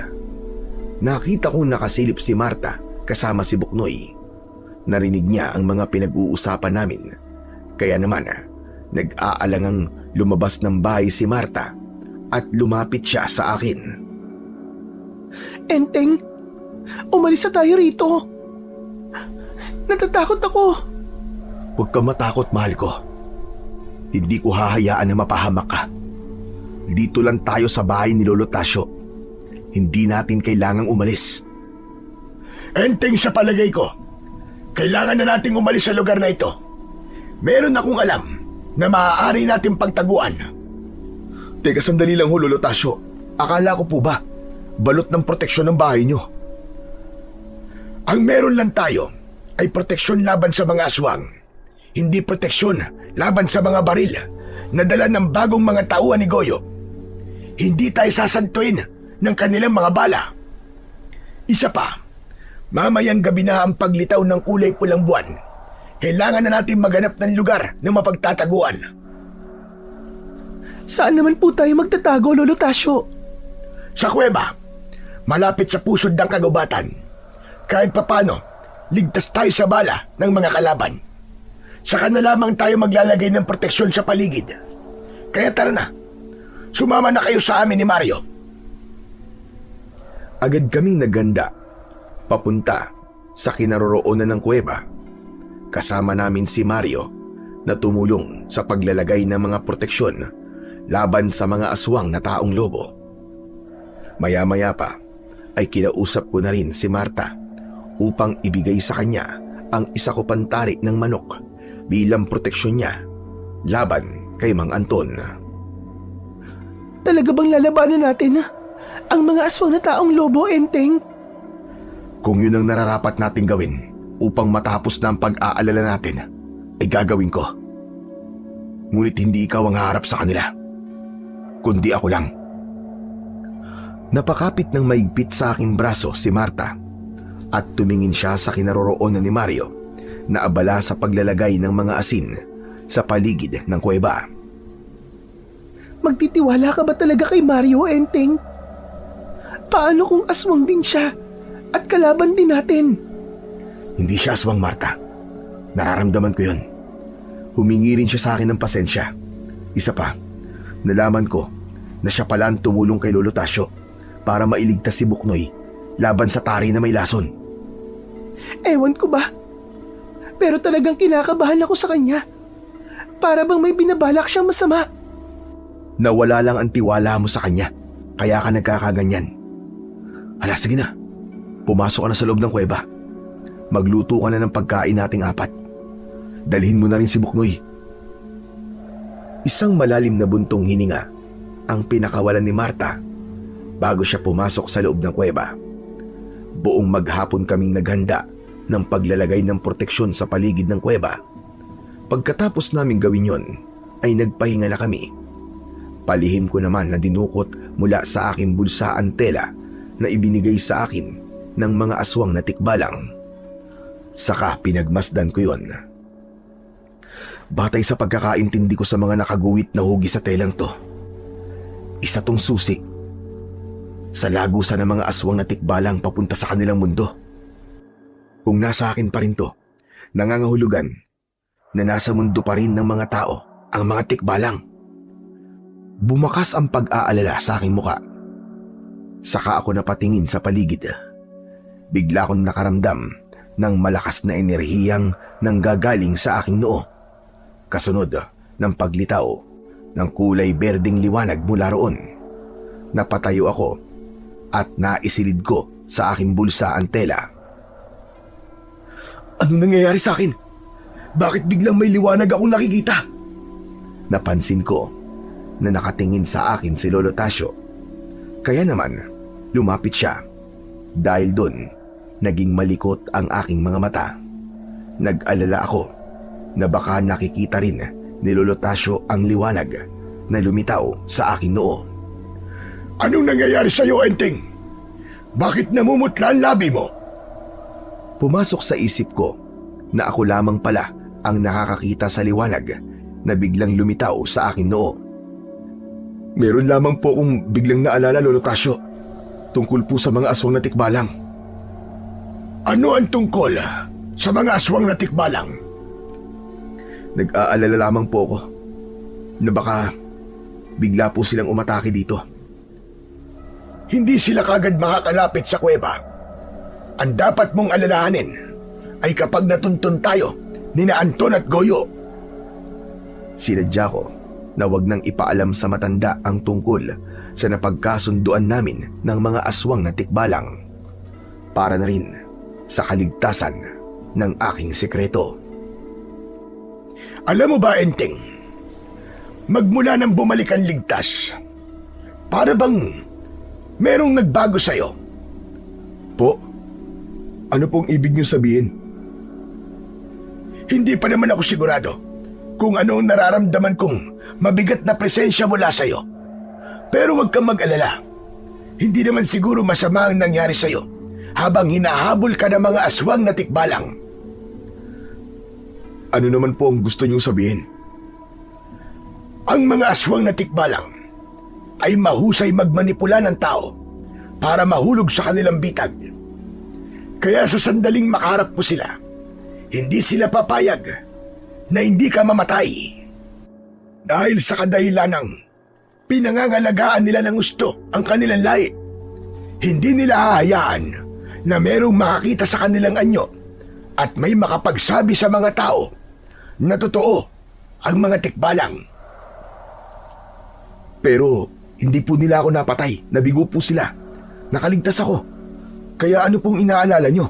nakita kong nakasilip si Marta kasama si Buknoy. Narinig niya ang mga pinag-uusapan namin. Kaya naman, nag-aalangang lumabas ng bahay si Marta at lumapit siya sa akin. Enteng, umalis na tayo rito. Natatakot ako. Huwag kang matakot, mahal ko. Hindi ko hahayaan na mapahamak ka. Dito lang tayo sa bahay ni Lolo Tasyo. Hindi natin kailangang umalis. Enteng, sa palagay ko, kailangan na nating umalis sa lugar na ito. Meron akong alam na maaari nating pagtaguan. Teka, sandali lang ho, Lolo Tasyo. Akala ko po ba balot ng proteksyon ng bahay nyo? Ang meron lang tayo ay proteksyon laban sa mga aswang. Hindi proteksyon laban sa mga baril na dala ng bagong mga tauhan ni Goyo. Hindi tayo sasantuin ng kanilang mga bala. Isa pa, mamayang gabi na ang paglitaw ng kulay pulang buwan. Kailangan na natin maghanap ng lugar na mapagtataguan. Saan naman po tayo magtatago, Lolo Tasyo? Sa kuweba, malapit sa pusod ng kagubatan. Kahit papano, ligtas tayo sa bala ng mga kalaban. Saka na lamang tayo maglalagay ng proteksyon sa paligid. Kaya tara na, sumama na kayo sa amin ni Mario. Agad kaming naganda, papunta sa kinaroroonan ng kuweba. Kasama namin si Mario na tumulong sa paglalagay ng mga proteksyon laban sa mga aswang na taong lobo. Maya-maya pa ay kinausap ko na rin si Marta upang ibigay sa kanya ang isa ko pang tarik ng manok bilang proteksyon niya laban kay Mang Anton. Talaga bang lalabanan natin ang mga aswang na taong lobo, Enteng? Kung yun ang nararapat nating gawin upang matapos na ang pag-aalala natin, ay gagawin ko. Ngunit hindi ikaw ang haharap sa kanila, kundi ako lang. Napakapit ng maigpit sa aking braso si Marta at tumingin siya sa kinaroroonan ni Mario na abala sa paglalagay ng mga asin sa paligid ng kuweba. Magtitiwala ka ba talaga kay Mario, Enteng? Paano kung aswang din siya at kalaban din natin? Hindi siya aswang, Marta. Nararamdaman ko yun. Humingi rin siya sa akin ng pasensya. Isa pa, nalaman ko na siya pala ang tumulong kay Lolo Tasyo para mailigtas si Buknoy laban sa tari na may lason. Ewan ko ba? Pero talagang kinakabahan ako sa kanya. para bang may binabalak siyang masama. Nawala lang ang tiwala mo sa kanya, kaya ka nagkakaganyan. Hala, sige na. Pumasok ka na sa loob ng kuweba. Magluto ka na ng pagkain nating 4. Dalhin mo na rin si Buknoy. Isang malalim na buntong hininga ang pinakawalan ni Marta bago siya pumasok sa loob ng kuweba. Buong maghapon kaming naghanda ng paglalagay ng proteksyon sa paligid ng kuweba. Pagkatapos naming gawin yon, ay nagpahinga na kami. Palihim ko naman na dinukot mula sa aking bulsa ang tela na ibinigay sa akin ng mga aswang na tikbalang. Saka pinagmasdan ko yon. Batay sa pagkakaintindi ko sa mga nakaguwit na hugi sa telang to, isa tong susi sa lagusan ng mga aswang na tikbalang papunta sa kanilang mundo. Kung nasa akin pa rin to, nangangahulugan na nasa mundo pa rin ng mga tao ang mga tikbalang. Bumakas ang pag-aalala sa aking muka. Saka ako napatingin sa paligid. Bigla akong nakaramdam ng malakas na enerhiyang nanggagaling sa aking noo. Kasunod ng paglitaw ng kulay berdeng liwanag mula roon. Napatayo ako at naisilid ko sa aking bulsa ang tela. Anong nangyayari sa akin? Bakit biglang may liwanag akong nakikita? Napansin ko na nakatingin sa akin si Lolo Tasio. Kaya naman, lumapit siya. Dahil doon, naging malikot ang aking mga mata. Nag-alala ako na baka nakikita rin ni Lolo Tasio ang liwanag na lumitaw sa aking noo. Anong nangyayari sa'yo, Enteng? Bakit namumutla ang labi mo? Pumasok sa isip ko na ako lamang pala ang nakakakita sa liwanag na biglang lumitaw sa aking noo. Meron lamang po akong biglang naalala, Lolo Tasio, tungkol po sa mga aswang na tikbalang. Ano ang tungkol sa mga aswang na tikbalang? Nag-aalala lamang po ako na baka bigla po silang umatake dito. Hindi sila kagad makakalapit sa kuweba. Ang dapat mong alalahanin ay kapag natuntun tayo ni na Anton at Goyo. Sinadya ko na wag nang ipaalam sa matanda ang tungkol sa napagkasunduan namin ng mga aswang na tikbalang para na rin sa kaligtasan ng aking sekreto. Alam mo ba, Enteng, magmula nang bumalik ang ligtas, para bang merong nagbago sa'yo? Po? Ano pong ibig niyo sabihin? Hindi pa naman ako sigurado kung ano ang nararamdaman kong mabigat na presensya mula sa'yo. Pero huwag kang mag-alala. Hindi naman siguro masama ang nangyari sa'yo habang hinahabol ka ng mga aswang na tikbalang. Ano naman po ang gusto niyong sabihin? Ang mga aswang na tikbalang ay mahusay magmanipula ng tao para mahulog sa kanilang bitag. Kaya sa sandaling makaharap mo sila, hindi sila papayag na hindi ka mamatay. Dahil sa kadahilanang pinangangalagaan nila ng gusto ang kanilang lahi, hindi nila hahayaan na merong makakita sa kanilang anyo at may makapagsabi sa mga tao na totoo ang mga tikbalang. Pero hindi po nila ako napatay. Nabigo po sila. Nakaligtas ako. Kaya ano pong inaalala nyo?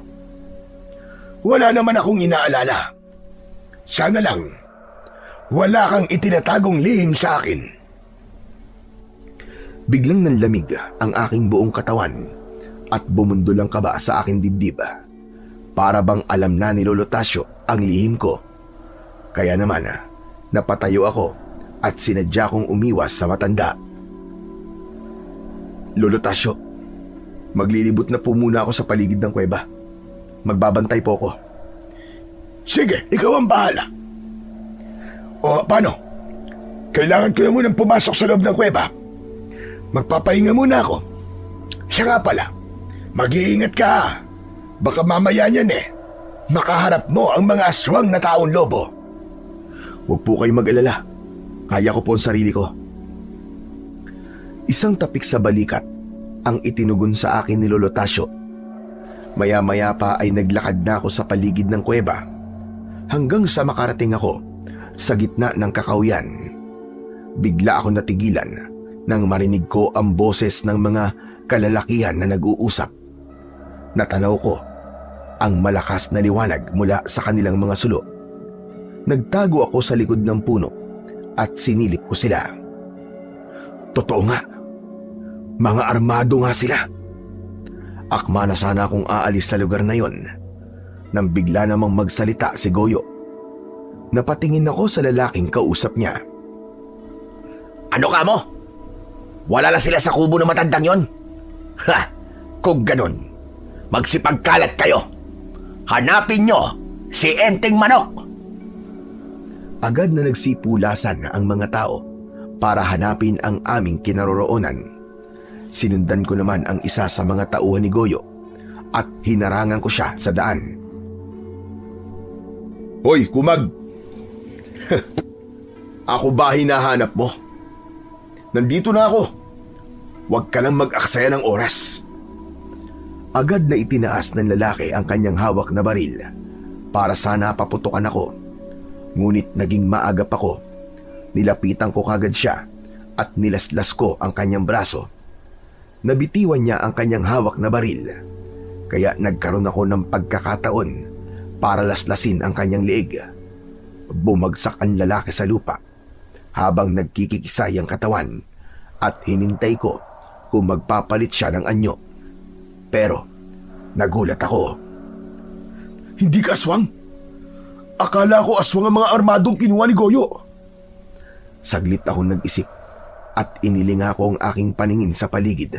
Wala naman akong inaalala. Sana lang wala kang itinatagong lihim sa akin. Biglang nanlamig ang aking buong katawan at bumundol ang kaba sa aking dibdib. Para bang alam na ni Lolo Tasio ang lihim ko. Kaya naman, napatayo ako at sinadya kong umiwas sa matanda. Lolo Tasio, maglilibot na po muna ako sa paligid ng kuweba. Magbabantay po ako. Sige, ikaw ang bahala. O paano? Kailangan ko na munang pumasok sa loob ng kuweba. Magpapahinga muna ako. Siya nga pala, mag-iingat ka ha. Baka mamaya niyan makaharap mo ang mga aswang na taong lobo. Huwag po kayong mag-alala. Kaya ko po ang sarili ko. Isang tapik sa balikat ang itinugon sa akin ni Lolo Tasio. Maya-maya pa ay naglakad na ako sa paligid ng kuweba hanggang sa makarating ako sa gitna ng kakawyan. Bigla ako natigilan nang marinig ko ang boses ng mga kalalakihan na nag-uusap. Natanaw ko ang malakas na liwanag mula sa kanilang mga sulo. Nagtago ako sa likod ng puno at sinilip ko sila. Totoo nga, mga armado nga sila. Akma na sana akong aalis sa lugar na yon nang bigla namang magsalita si Goyo. Napatingin ako sa lalaking kausap niya. Ano ka mo? Wala na sila sa kubo ng matandang yon? Ha! Kung ganun, magsipagkalat kayo. Hanapin nyo si Enteng Manok. Agad na nagsipulasan ang mga tao para hanapin ang aming kinaroroonan. Sinundan ko naman ang isa sa mga tauhan ni Goyo at hinarangan ko siya sa daan. Hoy, kumag! Ako ba hinahanap mo? Nandito na ako. Huwag ka lang mag-aksaya ng oras. Agad na itinaas ng lalaki ang kanyang hawak na baril para sana paputukan ako. Ngunit naging maagap ako. Nilapitan ko kagad siya at nilaslas ko ang kanyang braso. Nabitiwan niya ang kanyang hawak na baril. Kaya nagkaroon ako ng pagkakataon para laslasin ang kanyang leeg. Bumagsak ang lalaki sa lupa habang nagkikikisay ang katawan at hinintay ko kung magpapalit siya ng anyo. Pero nagulat ako. Hindi ka aswang? Akala ko aswang ang mga armadong kinuha ni Goyo. Saglit akong nag-isip at inilinga ko ang aking paningin sa paligid.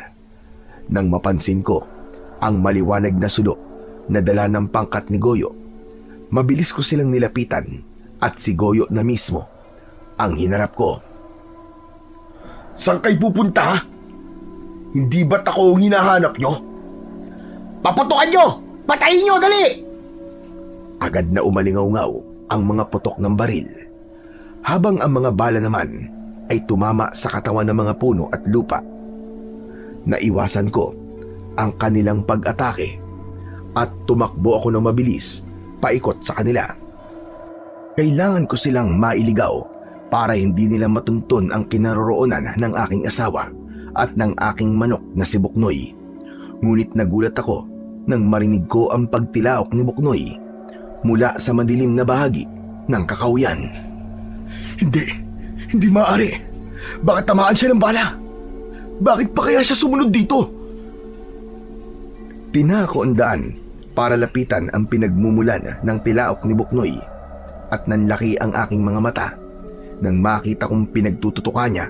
Nang mapansin ko ang maliwanag na sulo na dala ng pangkat ni Goyo, mabilis ko silang nilapitan at si Goyo na mismo ang hinarap ko. Saan kayo pupunta? Hindi ba't ako ang hinahanap nyo? Paputukan nyo! Patayin nyo, dali! Agad na umalingaw-ngaw ang mga putok ng baril, habang ang mga bala naman ay tumama sa katawan ng mga puno at lupa. Naiwasan ko ang kanilang pag-atake at tumakbo ako ng mabilis paikot sa kanila. Kailangan ko silang mailigaw para hindi nila matuntun ang kinaroroonan ng aking asawa at ng aking manok na si Buknoy. Ngunit nagulat ako nang marinig ko ang pagtilaok ni Buknoy mula sa madilim na bahagi ng kakawyan. Hindi maaari. Bakit tamaan siya ng bala? Bakit pa kaya siya sumunod dito? Tinako ang daan para lapitan ang pinagmumulan ng tilaok ni Buknoy at nanlaki ang aking mga mata nang makita kong pinagtututukan niya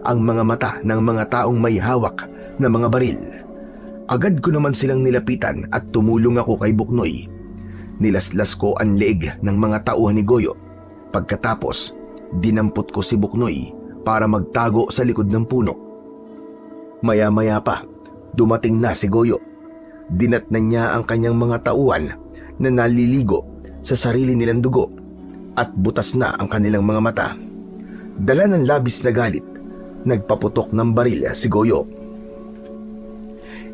ang mga mata ng mga taong may hawak na mga baril. Agad ko naman silang nilapitan at tumulong ako kay Buknoy. Nilaslas ko ang leeg ng mga tauhan ni Goyo. Pagkatapos, dinampot ko si Buknoy para magtago sa likod ng puno. Maya-maya pa, dumating na si Goyo. Dinatnan niya ang kanyang mga tauhan na naliligo sa sarili nilang dugo at butas na ang kanilang mga mata. Dala ng labis na galit, nagpaputok ng baril si Goyo.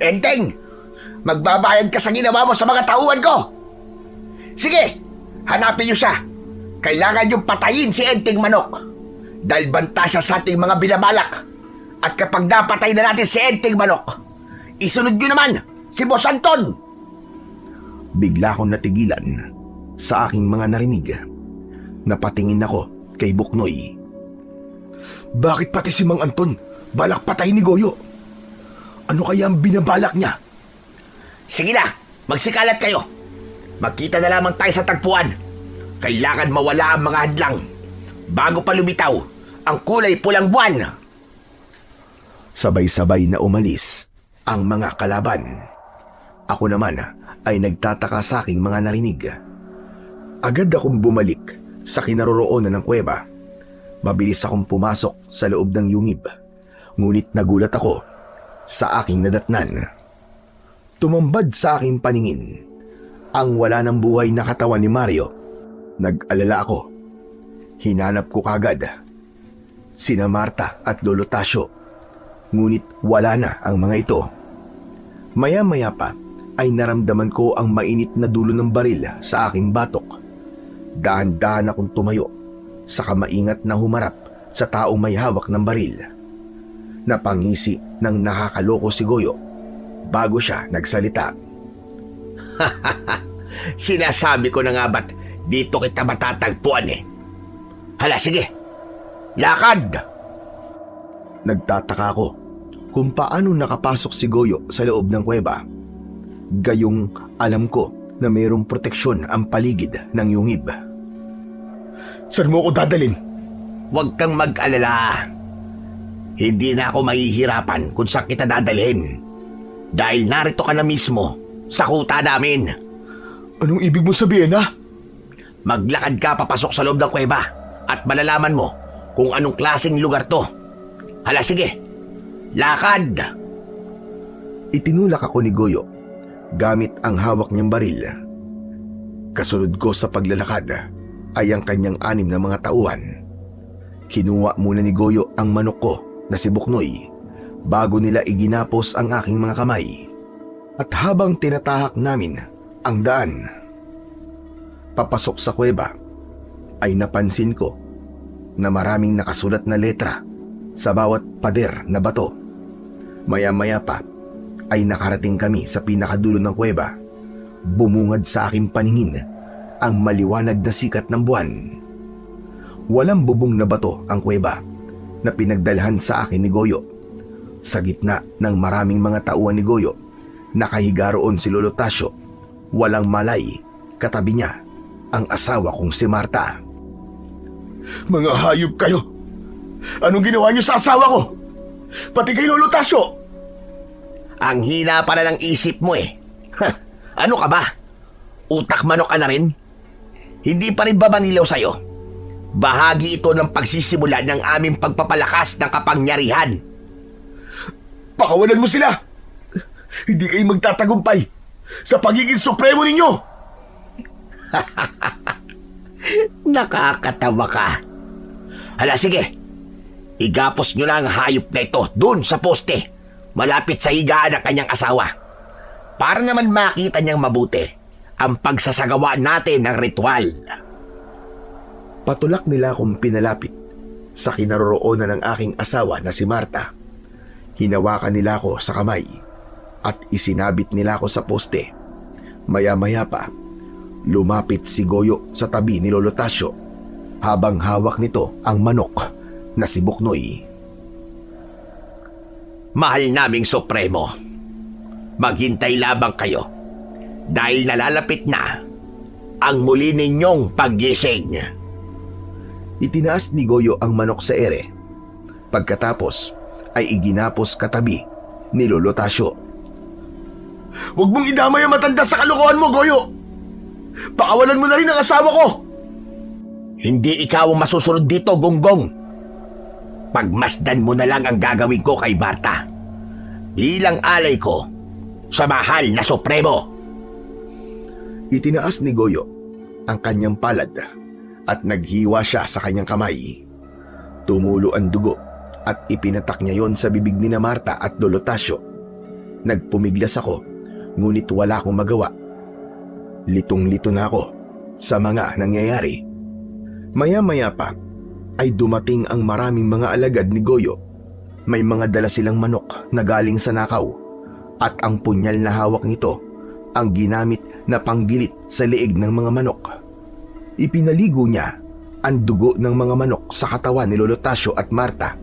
Enteng! Magbabayad ka sa ginawa mo sa mga tauhan ko! Sige! Hanapin niyo siya! Kailangan niyong patayin si Enteng Manok dahil banta siya sa ating mga binabalak. At kapag napatay na natin si Enteng Manok, isunod niyo naman si Boss Anton! Bigla akong natigilan sa aking mga narinig. Napatingin ako kay Buknoy. Bakit pati si Mang Anton balak patay ni Goyo? Ano kaya ang binabalak niya? Sige na, magsikalat kayo. Magkita na lamang tayo sa tagpuan. Kailangan mawala ang mga hadlang bago pa lumitaw ang kulay pulang buwan. Sabay-sabay na umalis ang mga kalaban. Ako naman ay nagtataka sa aking mga narinig. Agad akong bumalik sa kinaroroonan ng kuweba. Mabilis akong pumasok sa loob ng yungib. Ngunit nagulat ako sa aking nadatnan. Tumambad sa aking paningin ang wala ng buhay na katawan ni Mario. Nag-alala ako. Hinanap ko kagad sina Marta at Lolo Tasio. Ngunit wala na ang mga ito. Maya-maya pa ay naramdaman ko ang mainit na dulo ng baril sa aking batok. Dahan-dahan akong tumayo saka maingat na humarap sa taong may hawak ng baril. Napangisi ng nakakaloko si Goyo bago siya nagsalita. Sinasabi ko na nga ba't dito kita matatagpuan eh. Hala, sige. Lakad! Nagtataka ako kung paano nakapasok si Goyo sa loob ng kuweba. Gayong alam ko na mayroong proteksyon ang paligid ng yungib. Saan mo ko dadalin? Huwag kang mag-alala. Hindi na ako mahihirapan kung saan kita dadalhin. Dahil narito ka na mismo sa kuta namin. Anong ibig mo sabihin, ha? Maglakad ka papasok sa loob ng kuweba at malalaman mo kung anong klaseng lugar to. Hala, sige. Lakad! Itinulak ako ni Goyo gamit ang hawak niyang baril. Kasunod ko sa paglalakad ay ang kanyang 6 na mga tauhan. Kinuha muna ni Goyo ang manok ko na si Buknoy bago nila iginapos ang aking mga kamay. At habang tinatahak namin ang daan papasok sa kuweba, ay napansin ko na maraming nakasulat na letra sa bawat pader na bato. Maya-maya pa ay nakarating kami sa pinakadulo ng kuweba. Bumungad sa aking paningin ang maliwanag na sikat ng buwan. Walang bubong na bato ang kuweba na pinagdalhan sa akin ni Goyo. Sa gitna ng maraming mga tauhan ni Goyo, nakahiga roon si Lolo Tasyo. Walang malay, katabi niya ang asawa kong si Marta. Mga hayop kayo! Anong ginawa niyo sa asawa ko? Pati kay Lolo Tasyo! Ang hina pala ng isip mo eh. Ano ka ba? Utak manok ka na rin? Hindi pa rin ba manilaw sa'yo? Bahagi ito ng pagsisimula ng aming pagpapalakas ng kapangyarihan. Pakawalan mo sila! Hindi kayo magtatagumpay sa pagiging supremo ninyo! Nakakatawa ka. Hala, sige. Igapos nyo na ang hayop na ito dun sa poste, malapit sa higaan ng kanyang asawa. Para naman makita niyang mabuti ang pagsasagawa natin ng ritual. Patulak nila akong pinalapit sa kinaroroonan ng aking asawa na si Marta. Hinawakan nila ako sa kamay at isinabit nila ako sa poste. Maya-maya pa, lumapit si Goyo sa tabi ni Lolo Tasyo habang hawak nito ang manok na si Buknoy. Mahal naming Supremo, maghintay labang kayo dahil nalalapit na ang muli ninyong paggising. Itinaas ni Goyo ang manok sa ere. Pagkatapos ay iginapos katabi ni Lolo Tasyo. Huwag mong idamay ang matanda sa kalokohan mo, Goyo! Pakawalan mo na rin ang asawa ko! Hindi ikaw ang masusunod dito, Gonggong. Pagmasdan mo na lang ang gagawin ko kay Marta bilang alay ko sa mahal na Supremo. Itinaas ni Goyo ang kanyang palad at naghiwa siya sa kanyang kamay. Tumulo ang dugo at ipinatak niya yon sa bibig ni na Marta at Lolo Tasyo. Nagpumiglas ako, ngunit wala akong magawa. Litong-lito na ako sa mga nangyayari. Maya-maya pa ay dumating ang maraming mga alagad ni Goyo. May mga dala silang manok na galing sa nakaw at ang punyal na hawak nito ang ginamit na panggilit sa leeg ng mga manok. Ipinaligo niya ang dugo ng mga manok sa katawan ni Lolo Tasyo at Marta.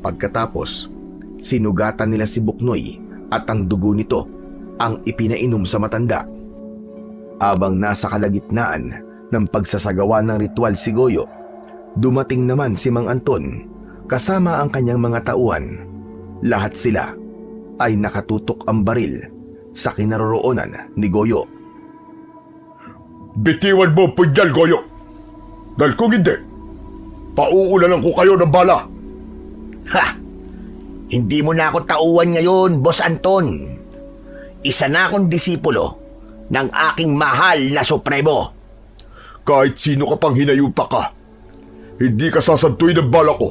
Pagkatapos, sinugatan nila si Buknoy at ang dugo nito ang ipinainom sa matanda. Habang nasa kalagitnaan ng pagsasagawa ng ritual si Goyo, dumating naman si Mang Anton kasama ang kanyang mga tauhan. Lahat sila ay nakatutok ang baril sa kinaroroonan ni Goyo. Bitiwan mo ang punyal, Goyo! Dahil kung hindi, pauulanan ko kayo ng bala! Ha! Hindi mo na ako tauhan ngayon, Boss Anton. Isa na akong disipulo ng aking mahal na Supremo. Kahit sino ka pang hinayupa ka, hindi ka sasantuin ng bala ko.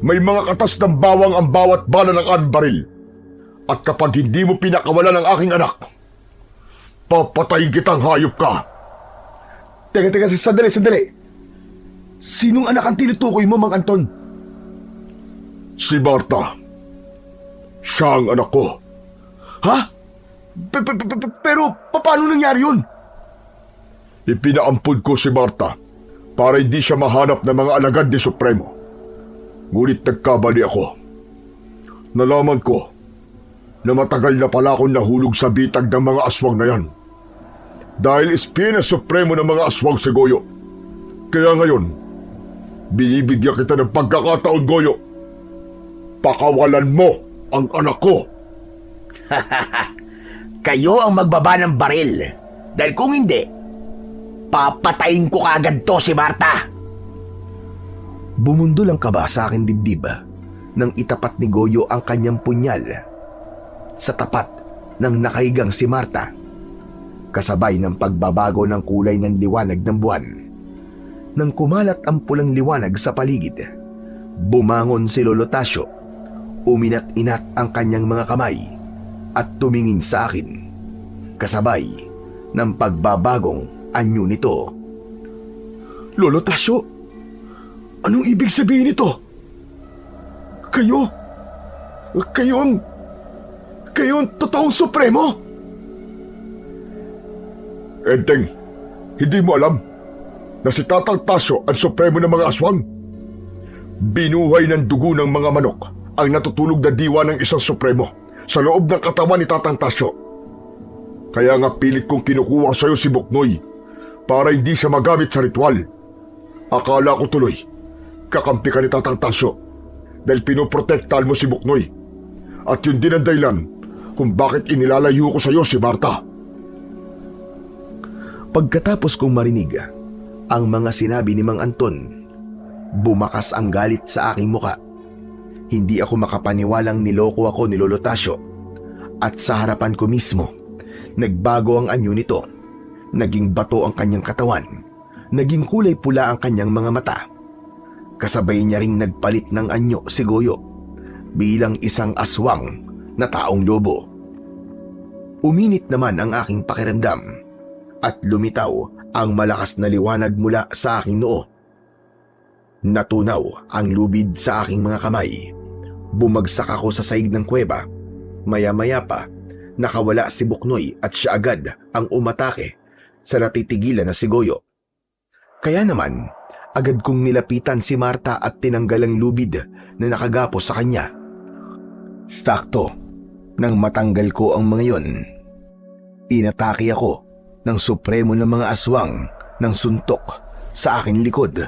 May mga katas ng bawang ang bawat bala ng baril. At kapag hindi mo pinakawalan ang aking anak, papatayin kitang hayop ka. Teka, sandali. Sinong anak ang tinutukoy mo, Mang Anton? Si Marta. Siya ang anak ko. Ha? Pero paano nangyari yun? Ipinaampun ko si Marta para hindi siya mahanap ng mga alagad ni Supremo. Ngunit nagkamali ako. Nalaman ko na matagal na pala akong nahulog sa bitag ng mga aswang na yan. Dahil espina Supremo ng mga aswang si Goyo. Kaya ngayon, binibigyan kita ng pagkakataon, Goyo. Pakawalan mo ang anak ko. Kayo ang magbaba ng baril. Dahil kung hindi, papatayin ko kaagad to si Marta. Bumundol ang kaba sa aking dibdib nang itapat ni Goyo ang kanyang punyal sa tapat ng nakahigang si Marta, kasabay ng pagbabago ng kulay ng liwanag ng buwan. Nang kumalat ang pulang liwanag sa paligid, bumangon si Lolo Tasio, uminat-inat ang kanyang mga kamay at tumingin sa akin, kasabay ng pagbabagong anyo nito. Lolo Tasio, anong ibig sabihin nito? Kayo ang totoong Supremo? Enteng, hindi mo alam na si Tatang Tasio ang Supremo ng mga aswang? Binuhay ng dugo ng mga manok ang natutulog na diwa ng isang Supremo sa loob ng katawan ni Tatang Tasio. Kaya nga pilit kong kinukuha sa'yo si Buknoy para hindi siya magamit sa ritual. Akala ko tuloy, kakampi ka ni Tatang Tasio dahil pinoprotektahan mo si Buknoy. At yun din ang dahilan kung bakit inilalayo ko sa'yo si Marta. Pagkatapos kong marinig ang mga sinabi ni Mang Anton, bumakas ang galit sa aking muka. Hindi ako makapaniwalang niloko ako ni Lolo Tasio, at sa harapan ko mismo, nagbago ang anyo nito. Naging bato ang kanyang katawan, naging kulay pula ang kanyang mga mata. Kasabay niya ring nagpalit ng anyo si Goyo bilang isang aswang na taong lobo. Uminit naman ang aking pakiramdam at lumitaw ang malakas na liwanag mula sa aking noo. Natunaw ang lubid sa aking mga kamay. Bumagsak ako sa saig ng kuweba. Maya-maya pa, nakawala si Buknoy at siya agad ang umatake sa natitigilan na si Goyo. Kaya naman, agad kong nilapitan si Marta at tinanggal ang lubid na nakagapos sa kanya. Sakto, nang matanggal ko ang mga yon, inatake ako ng Supremo ng mga aswang ng suntok sa aking likod.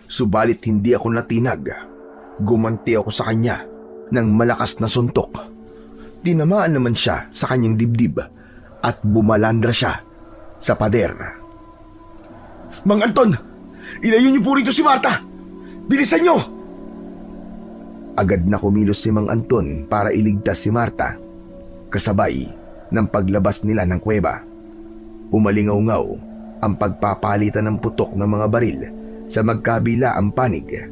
Subalit hindi ako natinag. Gumanti ako sa kanya ng malakas na suntok. Tinamaan naman siya sa kanyang dibdib at bumalandra siya sa pader. Mang Anton, ilayo niyo po rito si Marta! Bilisan niyo! Agad na kumilos si Mang Anton para iligtas si Marta, kasabay ng paglabas nila ng kuweba. Umalingaw-ngaw ang pagpapalitan ng putok ng mga baril sa magkabila ang panig,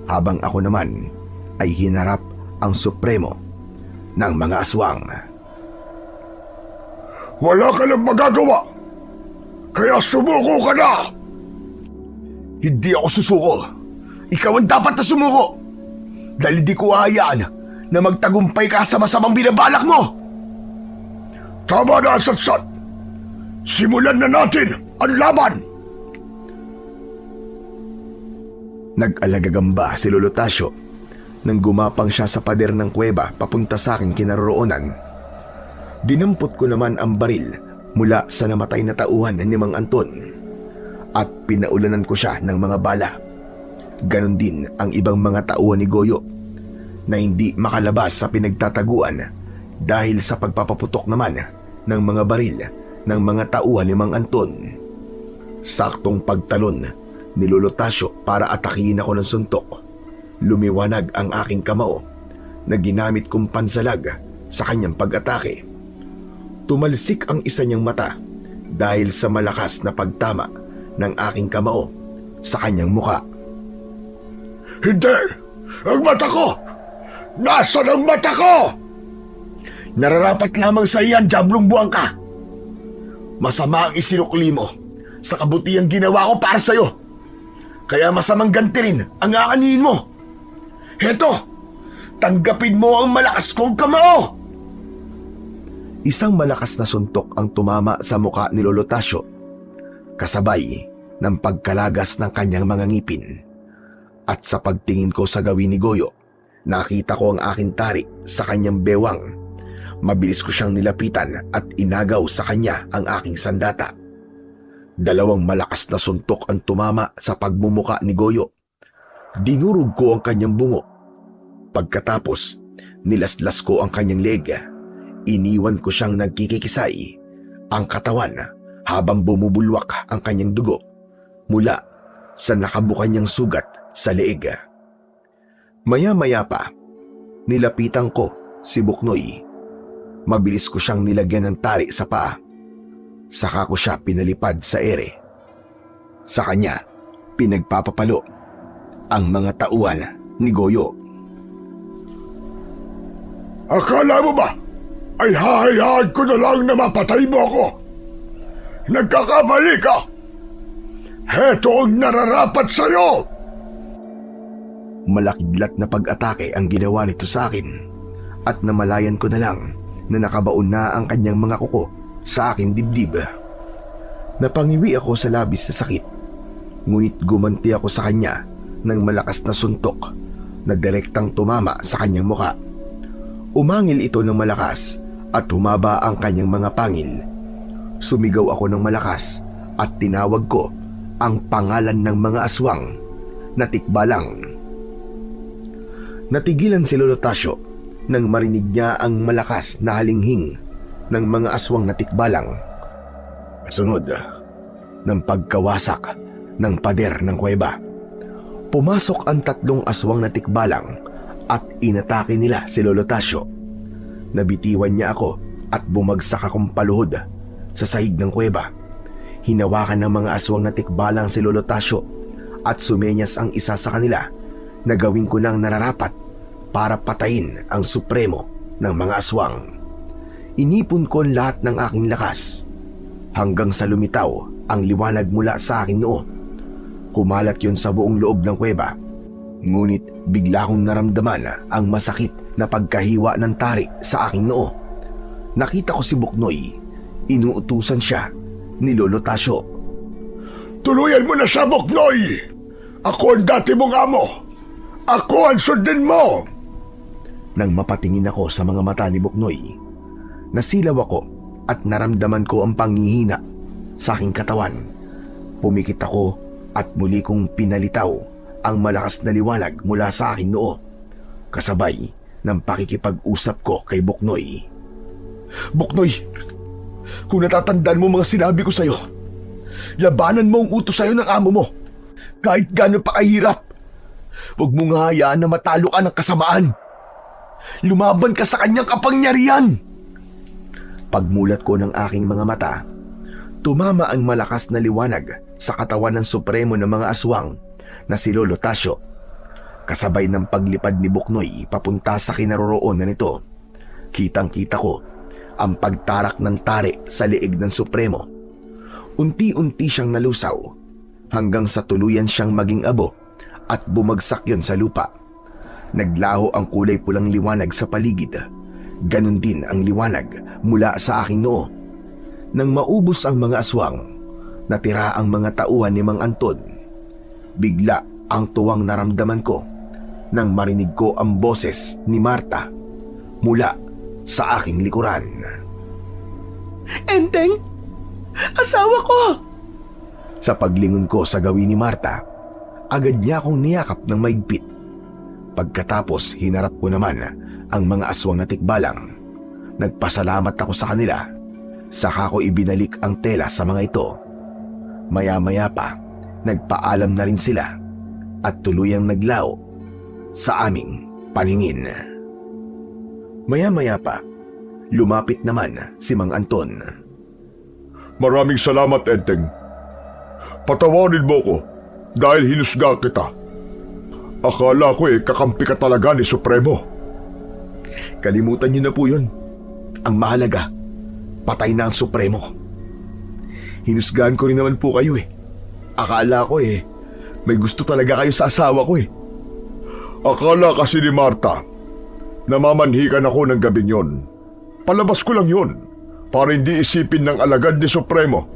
habang ako naman ay hinarap ang Supremo ng mga aswang. Wala ka lang magagawa, kaya sumuko ka na! Hindi ako susuko. Ikaw ang dapat na sumuko. Dahil di ko hahayaan na magtagumpay ka sa masamang binabalak mo. Tama na, Satsat! Simulan na natin ang laban! Nag-alagagamba si Lolo Tasio nang gumapang siya sa pader ng kuweba papunta sa aking kinaroroonan. Dinampot ko naman ang baril mula sa namatay na tauhan ni Mang Anton at pinaulanan ko siya ng mga bala. Ganon din ang ibang mga tauhan ni Goyo na hindi makalabas sa pinagtataguan dahil sa pagpapaputok naman ng mga baril ng mga tauhan ni Mang Anton. Saktong pagtalon ni Lolo Tasio para atakihin ako ng suntok, lumiwanag ang aking kamao na ginamit kong pansalag sa kanyang pag-atake. Tumalsik ang isa niyang mata dahil sa malakas na pagtama ng aking kamao sa kanyang muka. Hindi! Ang mata ko! Nasaan ang mata ko? Nararapat lamang sa iyan, Diablong buwang ka. Masama ang isinukli mo sa kabutihang ginawa ko para sa'yo. Kaya masamang ganti rin ang aanihin mo. Heto, tanggapin mo ang malakas kong kamao! Isang malakas na suntok ang tumama sa muka ni Lolo Tasyo, kasabay ng pagkalagas ng kanyang mga ngipin. At sa pagtingin ko sa gawin ni Goyo, nakita ko ang aking tarik sa kanyang bewang. Mabilis ko siyang nilapitan at inagaw sa kanya ang aking sandata. Dalawang malakas na suntok ang tumama sa pagmumuka ni Goyo. Dinurog ko ang kanyang bungo. Pagkatapos, nilaslas ko ang kanyang leg. Iniwan ko siyang nagkikikisay ang katawan habang bumubulwak ang kanyang dugo mula sa nakabuka niyang sugat sa leeg. Maya-maya pa, nilapitan ko si Buknoy. Mabilis ko siyang nilagyan ng tali sa paa. Saka ko siya pinalipad sa ere. Sa kanya, pinagpapapalo ang mga tauhan ni Goyo. Akala mo ba ay hahayaan ko na lang na mapatay mo ako? Nagkakamali ka! Heto ang nararapat sa'yo! Malakidlat na pag-atake ang ginawa nito sa akin at namalayan ko na lang na nakabaon na ang kanyang mga kuko sa aking dibdib. Napangiwi ako sa labis na sakit, ngunit gumanti ako sa kanya ng malakas na suntok na direktang tumama sa kanyang muka. Umangil ito ng malakas at humaba ang kanyang mga pangil. Sumigaw ako ng malakas at tinawag ko ang pangalan ng mga aswang na tikbalang. Natigilan si Lolo Tasyo nang marinig niya ang malakas na halinghing ng mga aswang na tikbalang. Kasunod ng pagkawasak ng pader ng kuweba, pumasok ang 3 aswang na tikbalang at inatake nila si Lolo Tasyo. Nabitiwan niya ako at bumagsak akong paluhod sa sahig ng kuweba. Hinawakan ng mga aswang na tikbalang si Lolo Tasyo at sumenyas ang isa sa kanila na gawin ko ng nararapat para patayin ang supremo ng mga aswang. Inipon ko ang lahat ng aking lakas hanggang sa lumitaw ang liwanag mula sa aking noo. Kumalat yun sa buong loob ng kuweba. Ngunit bigla kong naramdaman ang masakit na pagkahiwa ng tarik sa aking noo. Nakita ko si Buknoy. Inuutusan siya ni Lolo Tasyo. Tuluyan mo na siya, Buknoy! Ako ang dati mong amo! Ako ang sundin mo! Nang mapatingin ako sa mga mata ni Buknoy, nasilaw ako at naramdaman ko ang panghihina sa aking katawan. Pumikit ako at muli kong pinalitaw ang malakas na liwanag mula sa aking noo, kasabay ng pakikipag-usap ko kay Buknoy. Buknoy, kung natatandaan mo mga sinabi ko sa'yo, labanan mo ang utos sa'yo ng amo mo, kahit gano'n pa kahirap. Huwag mong hayaan na matalo ka ng kasamaan. Lumaban ka sa kanyang kapangyarihan. Pagmulat ko ng aking mga mata, tumama ang malakas na liwanag sa katawan ng supremo ng mga aswang na si Lolo Tasyo. Kasabay ng paglipad ni Buknoy papunta sa kinaroroonan nito, kitang-kita ko ang pagtarak ng tari sa leeg ng supremo. Unti-unti siyang nalusaw hanggang sa tuluyan siyang maging abo at bumagsak yon sa lupa. Naglaho ang kulay pulang liwanag sa paligid. Ganon din ang liwanag mula sa aking noo. Nang maubos ang mga aswang, natira ang mga tauhan ni Mang Anton. Bigla ang tuwang naramdaman ko nang marinig ko ang boses ni Marta mula sa aking likuran. Enteng! Asawa ko! Sa paglingon ko sa gawin ni Marta, agad niya akong niyakap ng maigpit. Pagkatapos hinarap ko naman ang mga aswang na tikbalang. Nagpasalamat ako sa kanila. Saka ko ibinalik ang tela sa mga ito. Maya-maya pa, nagpaalam na rin sila at tuluyang naglao sa aming paningin. Maya-maya pa, lumapit naman si Mang Anton. Maraming salamat, Enteng. Patawarin mo ko dahil hinusga kita. Akala ko kakampi ka talaga ni Supremo. Kalimutan niyo na po yun. Ang mahalaga, patay na ang Supremo. Hinusgahan ko rin naman po kayo. Akala ko May gusto talaga kayo sa asawa ko eh. Akala kasi ni Marta, namamanhikan ako ng gabing yon. Palabas ko lang yun, para hindi isipin ng alagad ni Supremo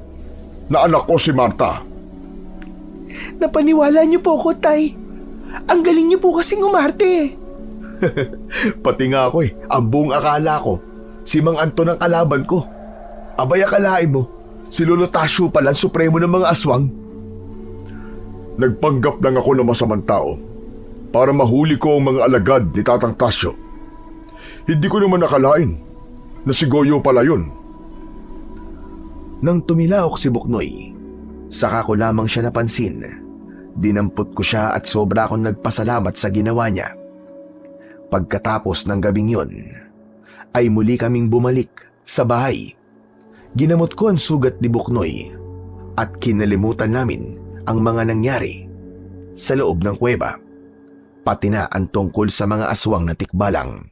na anak ko si Marta. Napaniwala niyo po ako, Tay. Ang galing niyo po kasing umarte. Pati nga ako eh, ang buong akala ko, si Mang Anton ang kalaban ko. Abay akalain mo, si Lolo Tasyo pala ang supremo ng mga aswang. Nagpanggap lang ako ng masamang tao para mahuli ko ang mga alagad ni Tatang Tasyo. Hindi ko naman nakalain na si Goyo pala yun. Nang tumilaok si Buknoy, saka ko lamang siya napansin. Dinampot ko siya at sobra akong nagpasalamat sa ginawa niya. Pagkatapos ng gabing yun, ay muli kaming bumalik sa bahay. Ginamot ko ang sugat ni Buknoy at kinalimutan namin ang mga nangyari sa loob ng kuweba, pati na ang tungkol sa mga aswang na tikbalang.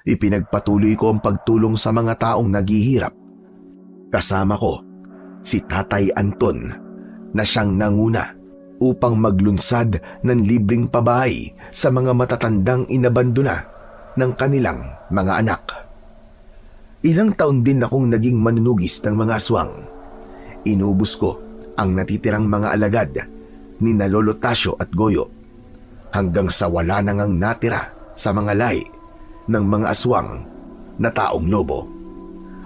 Ipinagpatuloy ko ang pagtulong sa mga taong naghihirap. Kasama ko si Tatay Anton na siyang nanguna upang maglunsad ng libreng pabahay sa mga matatandang inabandona ng kanilang mga anak. Ilang taon din akong naging manunugis ng mga aswang. Inubos ko ang natitirang mga alagad ni Lolo Tasyo at Goyo hanggang sa wala na ngang natira sa mga lahi ng mga aswang na taong lobo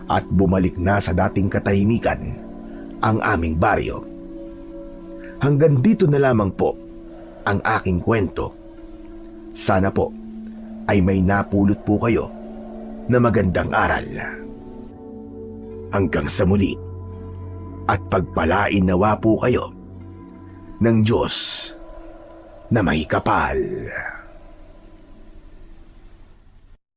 at bumalik na sa dating katahimikan ang aming baryo. Hanggang dito na lamang po ang aking kwento. Sana po ay may napulot po kayo na magandang aral. Hanggang sa muli at pagpalain nawa po kayo ng Diyos na may kapal.